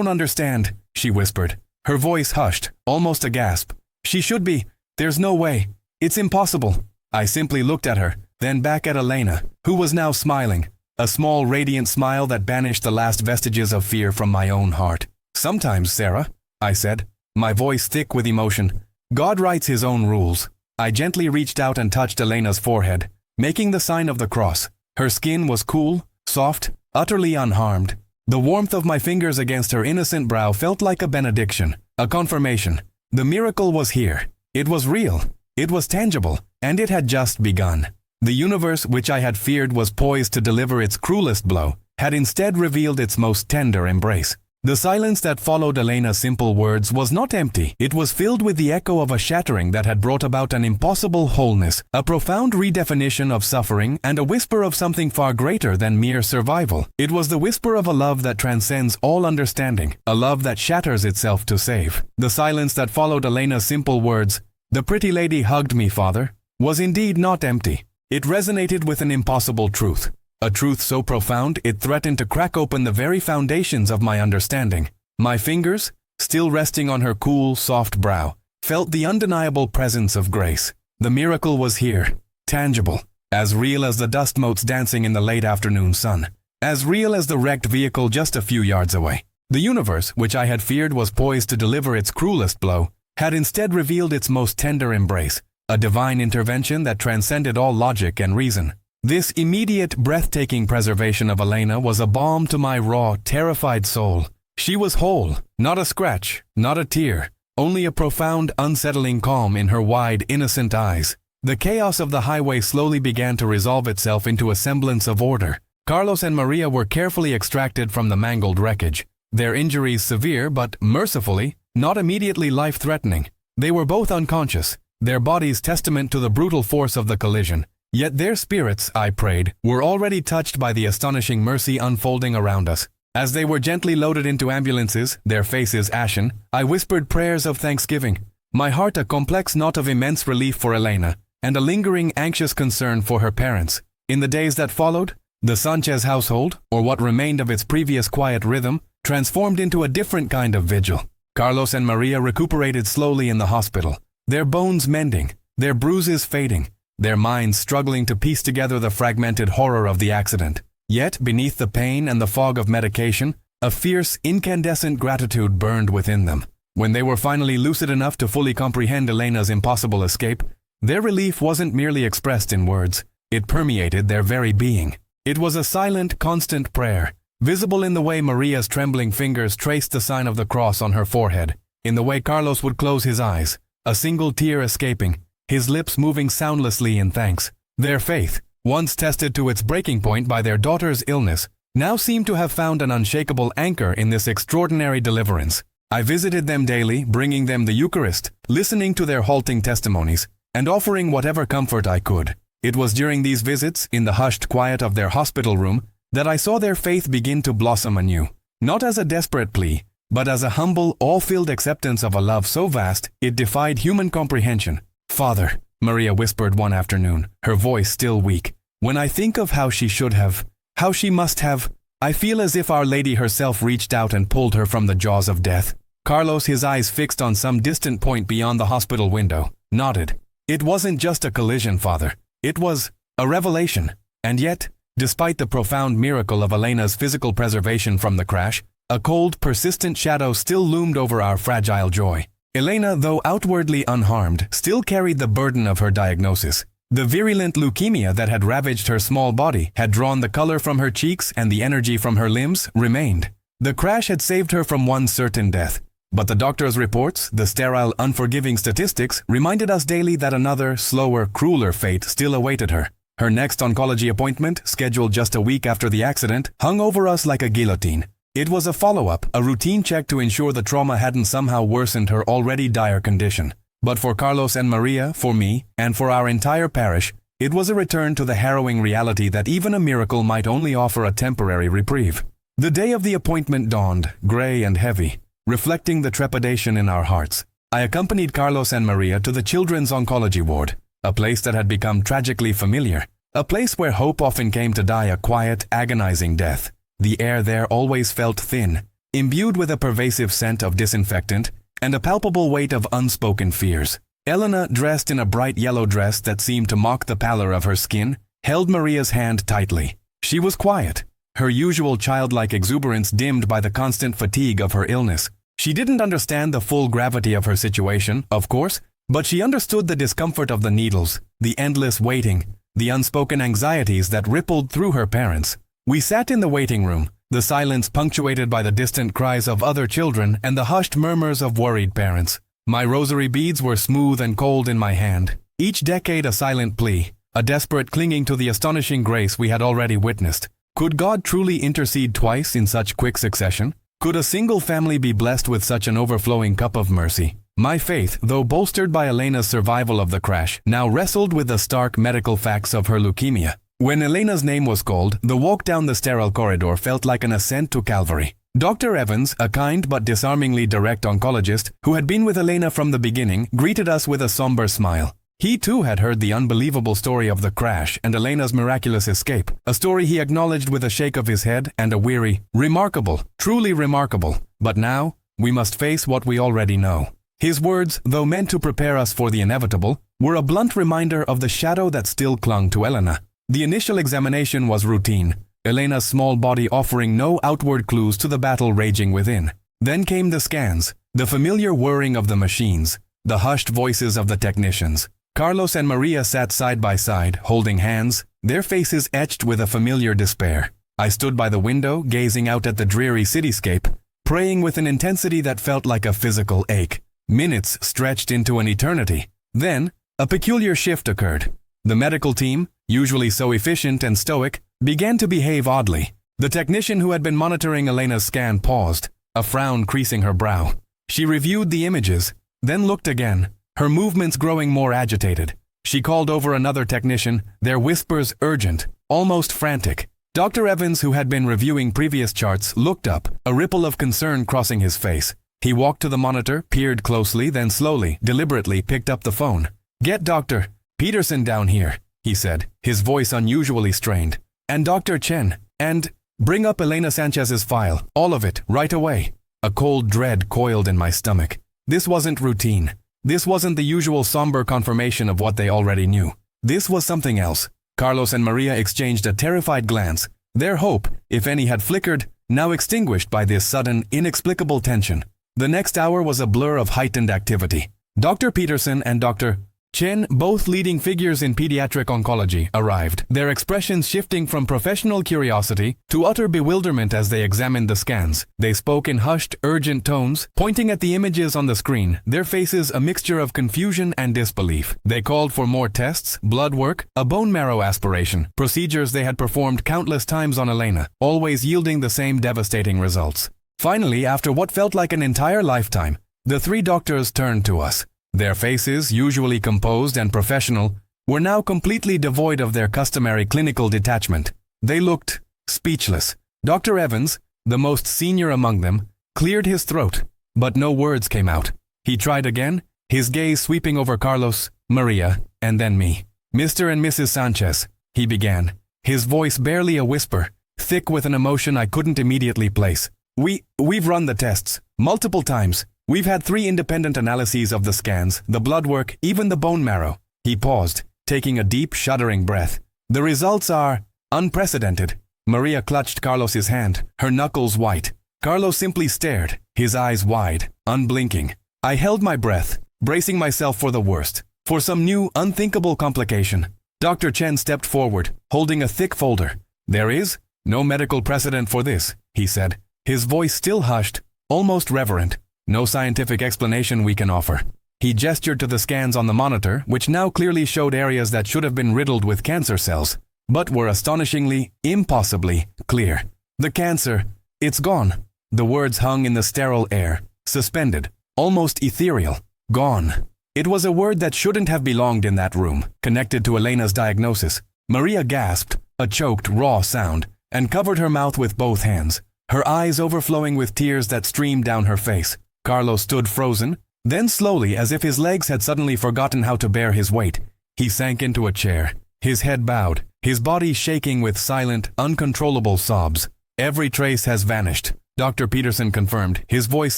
understand," she whispered, her voice hushed, almost a gasp. "She should be. There's no way. It's impossible." I simply looked at her, then back at Elena, who was now smiling, a small radiant smile that banished the last vestiges of fear from my own heart. "Sometimes, Sarah," I said, my voice thick with emotion, "God writes his own rules." I gently reached out and touched Elena's forehead, making the sign of the cross. Her skin was cool, soft, utterly unharmed. The warmth of my fingers against her innocent brow felt like a benediction, a confirmation. The miracle was here. It was real. It was tangible, and it had just begun. The universe, which I had feared was poised to deliver its cruelest blow, had instead revealed its most tender embrace. The silence that followed Elena's simple words was not empty. It was filled with the echo of a shattering that had brought about an impossible wholeness, a profound redefinition of suffering, and a whisper of something far greater than mere survival. It was the whisper of a love that transcends all understanding, a love that shatters itself to save. The silence that followed Elena's simple words, "The pretty lady hugged me, Father," was indeed not empty. It resonated with an impossible truth. A truth so profound it threatened to crack open the very foundations of my understanding. My fingers, still resting on her cool, soft brow, felt the undeniable presence of grace. The miracle was here, tangible, as real as the dust motes dancing in the late afternoon sun, as real as the wrecked vehicle just a few yards away. The universe, which I had feared was poised to deliver its cruelest blow, had instead revealed its most tender embrace, a divine intervention that transcended all logic and reason. This immediate, breathtaking preservation of Elena was a balm to my raw, terrified soul. She was whole, not a scratch, not a tear, only a profound, unsettling calm in her wide, innocent eyes. The chaos of the highway slowly began to resolve itself into a semblance of order. Carlos and Maria were carefully extracted from the mangled wreckage, their injuries severe but, mercifully, not immediately life-threatening. They were both unconscious, their bodies testament to the brutal force of the collision. Yet their spirits, I prayed, were already touched by the astonishing mercy unfolding around us. As they were gently loaded into ambulances, their faces ashen, I whispered prayers of thanksgiving, my heart a complex knot of immense relief for Elena, and a lingering, anxious concern for her parents. In the days that followed, the Sanchez household, or what remained of its previous quiet rhythm, transformed into a different kind of vigil. Carlos and Maria recuperated slowly in the hospital, their bones mending, their bruises fading, their minds struggling to piece together the fragmented horror of the accident. Yet, beneath the pain and the fog of medication, a fierce, incandescent gratitude burned within them. When they were finally lucid enough to fully comprehend Elena's impossible escape, their relief wasn't merely expressed in words. It permeated their very being. It was a silent, constant prayer, visible in the way Maria's trembling fingers traced the sign of the cross on her forehead, in the way Carlos would close his eyes, a single tear escaping, his lips moving soundlessly in thanks. Their faith, once tested to its breaking point by their daughter's illness, now seemed to have found an unshakable anchor in this extraordinary deliverance. I visited them daily, bringing them the Eucharist, listening to their halting testimonies, and offering whatever comfort I could. It was during these visits, in the hushed quiet of their hospital room, that I saw their faith begin to blossom anew, not as a desperate plea, but as a humble, awe-filled acceptance of a love so vast it defied human comprehension. "Father," Maria whispered one afternoon, her voice still weak, "when I think of how she should have, how she must have, I feel as if Our Lady herself reached out and pulled her from the jaws of death." Carlos, his eyes fixed on some distant point beyond the hospital window, nodded. "It wasn't just a collision, Father. It was a revelation." And yet, despite the profound miracle of Elena's physical preservation from the crash, a cold, persistent shadow still loomed over our fragile joy. Elena, though outwardly unharmed, still carried the burden of her diagnosis. The virulent leukemia that had ravaged her small body, had drawn the color from her cheeks, and the energy from her limbs remained. The crash had saved her from one certain death. But the doctor's reports, the sterile, unforgiving statistics, reminded us daily that another, slower, crueler fate still awaited her. Her next oncology appointment, scheduled just a week after the accident, hung over us like a guillotine. It was a follow-up, a routine check to ensure the trauma hadn't somehow worsened her already dire condition. But for Carlos and Maria, for me, and for our entire parish, it was a return to the harrowing reality that even a miracle might only offer a temporary reprieve. The day of the appointment dawned, gray and heavy, reflecting the trepidation in our hearts. I accompanied Carlos and Maria to the children's oncology ward, a place that had become tragically familiar, a place where hope often came to die a quiet, agonizing death. The air there always felt thin, imbued with a pervasive scent of disinfectant and a palpable weight of unspoken fears. Elena, dressed in a bright yellow dress that seemed to mock the pallor of her skin, held Maria's hand tightly. She was quiet, her usual childlike exuberance dimmed by the constant fatigue of her illness. She didn't understand the full gravity of her situation, of course, but she understood the discomfort of the needles, the endless waiting, the unspoken anxieties that rippled through her parents. We sat in the waiting room, the silence punctuated by the distant cries of other children and the hushed murmurs of worried parents. My rosary beads were smooth and cold in my hand, each decade a silent plea, a desperate clinging to the astonishing grace we had already witnessed. Could God truly intercede twice in such quick succession? Could a single family be blessed with such an overflowing cup of mercy? My faith, though bolstered by Elena's survival of the crash, now wrestled with the stark medical facts of her leukemia. When Elena's name was called, the walk down the sterile corridor felt like an ascent to Calvary. Dr. Evans, a kind but disarmingly direct oncologist who had been with Elena from the beginning, greeted us with a somber smile. He too had heard the unbelievable story of the crash and Elena's miraculous escape, a story he acknowledged with a shake of his head and a weary, "Remarkable, truly remarkable. But now, we must face what we already know." His words, though meant to prepare us for the inevitable, were a blunt reminder of the shadow that still clung to Elena. The initial examination was routine, Elena's small body offering no outward clues to the battle raging within. Then came the scans, the familiar whirring of the machines, the hushed voices of the technicians. Carlos and Maria sat side by side, holding hands, their faces etched with a familiar despair. I stood by the window, gazing out at the dreary cityscape, praying with an intensity that felt like a physical ache. Minutes stretched into an eternity. Then, a peculiar shift occurred. The medical team, usually so efficient and stoic, began to behave oddly. The technician who had been monitoring Elena's scan paused, a frown creasing her brow. She reviewed the images, then looked again, her movements growing more agitated. She called over another technician, their whispers urgent, almost frantic. Dr. Evans, who had been reviewing previous charts, looked up, a ripple of concern crossing his face. He walked to the monitor, peered closely, then slowly, deliberately picked up the phone. "Get Dr. Peterson down here," he said, his voice unusually strained. "And Dr. Chen. And bring up Elena Sanchez's file, all of it, right away." A cold dread coiled in my stomach. This wasn't routine. This wasn't the usual somber confirmation of what they already knew. This was something else. Carlos and Maria exchanged a terrified glance. Their hope, if any had flickered, now extinguished by this sudden, inexplicable tension. The next hour was a blur of heightened activity. Dr. Peterson and Dr. Chen, both leading figures in pediatric oncology, arrived, their expressions shifting from professional curiosity to utter bewilderment as they examined the scans. They spoke in hushed, urgent tones, pointing at the images on the screen, their faces a mixture of confusion and disbelief. They called for more tests, blood work, a bone marrow aspiration, procedures they had performed countless times on Elena, always yielding the same devastating results. Finally, after what felt like an entire lifetime, the three doctors turned to us. Their faces, usually composed and professional, were now completely devoid of their customary clinical detachment. They looked speechless. Dr. Evans, the most senior among them, cleared his throat, but no words came out. He tried again, his gaze sweeping over Carlos, Maria, and then me. "Mr. and Mrs. Sanchez," he began, his voice barely a whisper, thick with an emotion I couldn't immediately place. We've run the tests, multiple times. We've had 3 independent analyses of the scans, the blood work, even the bone marrow." He paused, taking a deep, shuddering breath. "The results are unprecedented." Maria clutched Carlos's hand, her knuckles white. Carlos simply stared, his eyes wide, unblinking. I held my breath, bracing myself for the worst, for some new, unthinkable complication. Dr. Chen stepped forward, holding a thick folder. "There is no medical precedent for this," he said, his voice still hushed, almost reverent. "No scientific explanation we can offer." He gestured to the scans on the monitor, which now clearly showed areas that should have been riddled with cancer cells, but were astonishingly, impossibly clear. "The cancer, It's gone. The words hung in the sterile air, suspended, almost ethereal. Gone. It was a word that shouldn't have belonged in that room, connected to Elena's diagnosis. Maria gasped, a choked, raw sound, and covered her mouth with both hands, her eyes overflowing with tears that streamed down her face. Carlos stood frozen. Then slowly, as if his legs had suddenly forgotten how to bear his weight, he sank into a chair, his head bowed, his body shaking with silent, uncontrollable sobs. Every trace has vanished, Dr. Peterson confirmed, his voice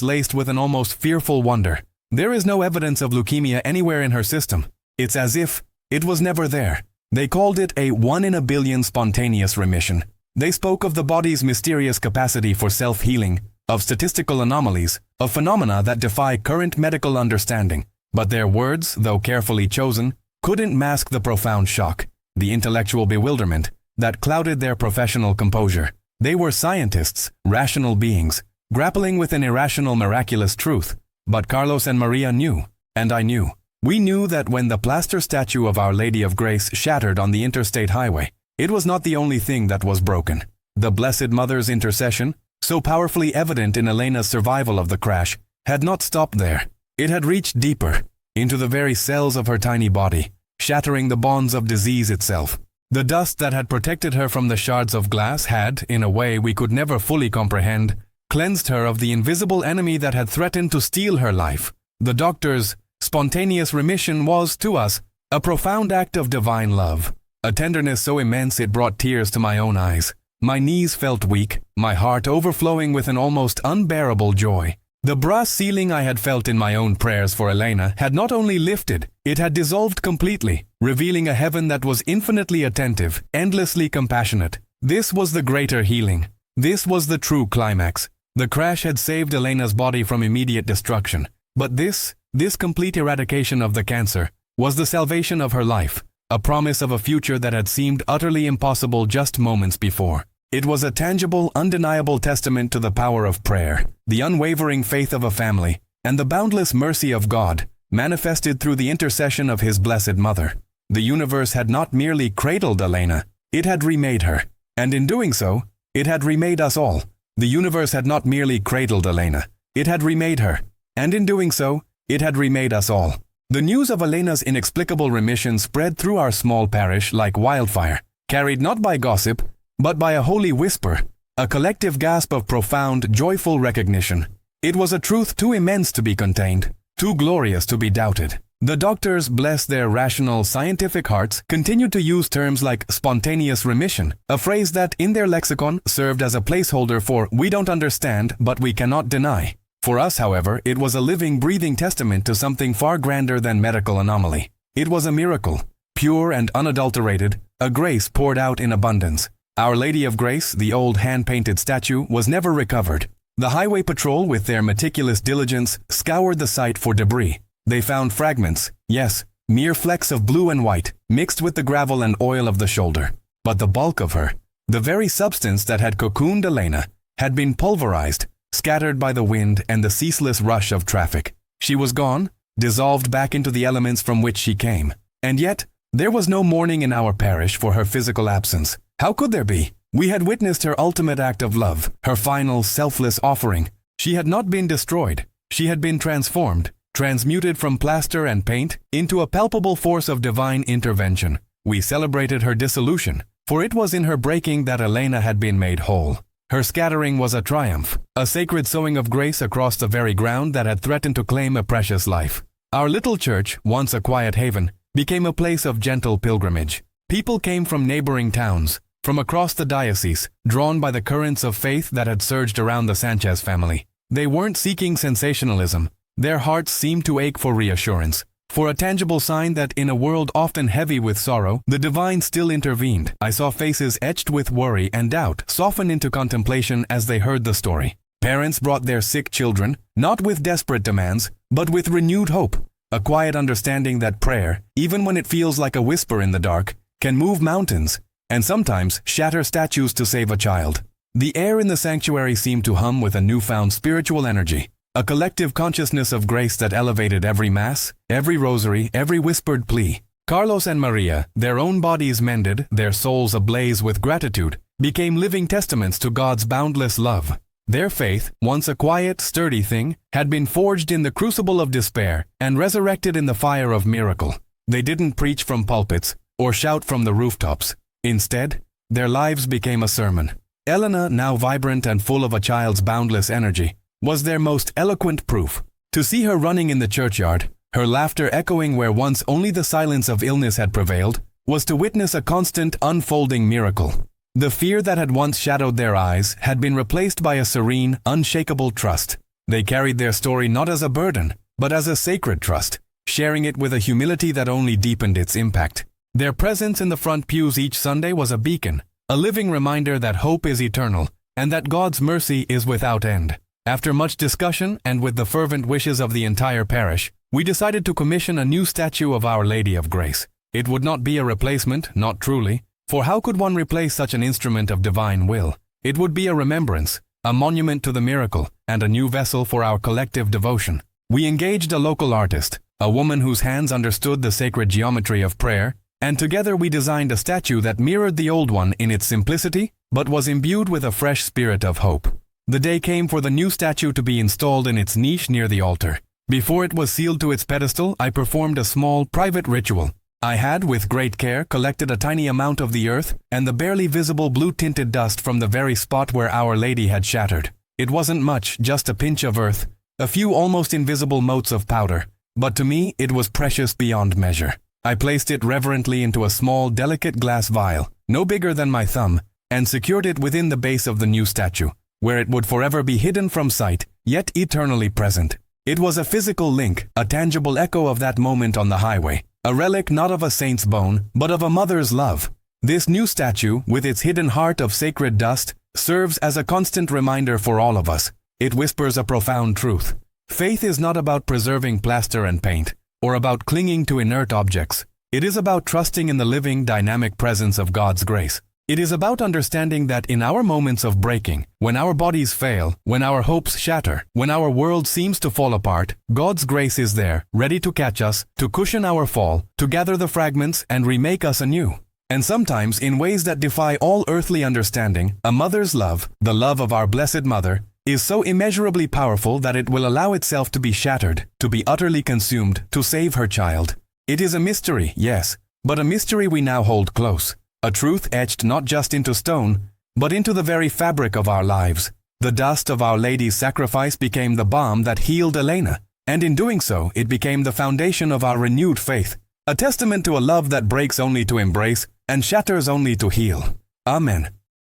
laced with an almost fearful wonder. There is no evidence of leukemia anywhere in her system. It's as if it was never there. They called it a 1 in a billion spontaneous remission. They spoke of the body's mysterious capacity for self-healing, of statistical anomalies, of phenomena that defy current medical understanding. But their words, though carefully chosen, couldn't mask the profound shock, the intellectual bewilderment that clouded their professional composure. They were scientists, rational beings, grappling with an irrational, miraculous truth. But Carlos and Maria knew, and I knew. We knew that when the plaster statue of Our Lady of Grace shattered on the interstate highway, it was not the only thing that was broken. The Blessed Mother's intercession, so powerfully evident in Elena's survival of the crash, had not stopped there. It had reached deeper, into the very cells of her tiny body, shattering the bonds of disease itself. The dust that had protected her from the shards of glass had, in a way we could never fully comprehend, cleansed her of the invisible enemy that had threatened to steal her life. The doctor's spontaneous remission was, to us, a profound act of divine love, a tenderness so immense it brought tears to my own eyes. My knees felt weak, my heart overflowing with an almost unbearable joy. The brass ceiling I had felt in my own prayers for Elena had not only lifted, it had dissolved completely, revealing a heaven that was infinitely attentive, endlessly compassionate. This was the greater healing. This was the true climax. The crash had saved Elena's body from immediate destruction. But this complete eradication of the cancer was the salvation of her life, a promise of a future that had seemed utterly impossible just moments before. It was a tangible, undeniable testament to the power of prayer, the unwavering faith of a family, and the boundless mercy of God, manifested through the intercession of His Blessed Mother. The universe had not merely cradled Elena, it had remade her. And in doing so, it had remade us all. The universe had not merely cradled Elena, it had remade her. And in doing so, it had remade us all. The news of Elena's inexplicable remission spread through our small parish like wildfire, carried not by gossip, but by a holy whisper, a collective gasp of profound, joyful recognition. It was a truth too immense to be contained, too glorious to be doubted. The doctors, bless their rational, scientific hearts, continued to use terms like spontaneous remission, a phrase that, in their lexicon, served as a placeholder for "we don't understand, but we cannot deny." For us, however, it was a living, breathing testament to something far grander than medical anomaly. It was a miracle, pure and unadulterated, a grace poured out in abundance. Our Lady of Grace, the old hand-painted statue, was never recovered. The highway patrol, with their meticulous diligence, scoured the site for debris. They found fragments, yes, mere flecks of blue and white, mixed with the gravel and oil of the shoulder. But the bulk of her, the very substance that had cocooned Elena, had been pulverized, scattered by the wind and the ceaseless rush of traffic. She was gone, dissolved back into the elements from which she came. And yet, there was no mourning in our parish for her physical absence. How could there be? We had witnessed her ultimate act of love, her final, selfless offering. She had not been destroyed. She had been transformed, transmuted from plaster and paint into a palpable force of divine intervention. We celebrated her dissolution, for it was in her breaking that Elena had been made whole. Her scattering was a triumph, a sacred sowing of grace across the very ground that had threatened to claim a precious life. Our little church, once a quiet haven, became a place of gentle pilgrimage. People came from neighboring towns, from across the diocese, drawn by the currents of faith that had surged around the Sanchez family. They weren't seeking sensationalism. Their hearts seemed to ache for reassurance, for a tangible sign that in a world often heavy with sorrow, the divine still intervened. I saw faces etched with worry and doubt soften into contemplation as they heard the story. Parents brought their sick children, not with desperate demands, but with renewed hope, a quiet understanding that prayer, even when it feels like a whisper in the dark, can move mountains, and sometimes shatter statues to save a child. The air in the sanctuary seemed to hum with a newfound spiritual energy, a collective consciousness of grace that elevated every mass, every rosary, every whispered plea. Carlos and Maria, their own bodies mended, their souls ablaze with gratitude, became living testaments to God's boundless love. Their faith, once a quiet, sturdy thing, had been forged in the crucible of despair and resurrected in the fire of miracle. They didn't preach from pulpits or shout from the rooftops. Instead, their lives became a sermon. Elena, now vibrant and full of a child's boundless energy, was their most eloquent proof. To see her running in the churchyard, her laughter echoing where once only the silence of illness had prevailed, was to witness a constant, unfolding miracle. The fear that had once shadowed their eyes had been replaced by a serene, unshakable trust. They carried their story not as a burden, but as a sacred trust, sharing it with a humility that only deepened its impact. Their presence in the front pews each Sunday was a beacon, a living reminder that hope is eternal and that God's mercy is without end. After much discussion and with the fervent wishes of the entire parish, we decided to commission a new statue of Our Lady of Grace. It would not be a replacement, not truly, for how could one replace such an instrument of divine will? It would be a remembrance, a monument to the miracle, and a new vessel for our collective devotion. We engaged a local artist, a woman whose hands understood the sacred geometry of prayer, and together we designed a statue that mirrored the old one in its simplicity, but was imbued with a fresh spirit of hope. The day came for the new statue to be installed in its niche near the altar. Before it was sealed to its pedestal, I performed a small, private ritual. I had, with great care, collected a tiny amount of the earth and the barely visible blue-tinted dust from the very spot where Our Lady had shattered. It wasn't much, just a pinch of earth, a few almost invisible motes of powder, but to me it was precious beyond measure. I placed it reverently into a small, delicate glass vial, no bigger than my thumb, and secured it within the base of the new statue, where it would forever be hidden from sight, yet eternally present. It was a physical link, a tangible echo of that moment on the highway, a relic not of a saint's bone, but of a mother's love. This new statue, with its hidden heart of sacred dust, serves as a constant reminder for all of us. It whispers a profound truth. Faith is not about preserving plaster and paint, or about clinging to inert objects. It is about trusting in the living, dynamic presence of God's grace. It is about understanding that in our moments of breaking, when our bodies fail, when our hopes shatter, when our world seems to fall apart, God's grace is there, ready to catch us, to cushion our fall, to gather the fragments and remake us anew. And sometimes, in ways that defy all earthly understanding, a mother's love, the love of our Blessed Mother, is so immeasurably powerful that it will allow itself to be shattered, to be utterly consumed, to save her child. It is a mystery, yes, but a mystery we now hold close. A truth etched not just into stone, but into the very fabric of our lives. The dust of Our Lady's sacrifice became the balm that healed Elena, and in doing so, it became the foundation of our renewed faith, a testament to a love that breaks only to embrace and shatters only to heal. Amen.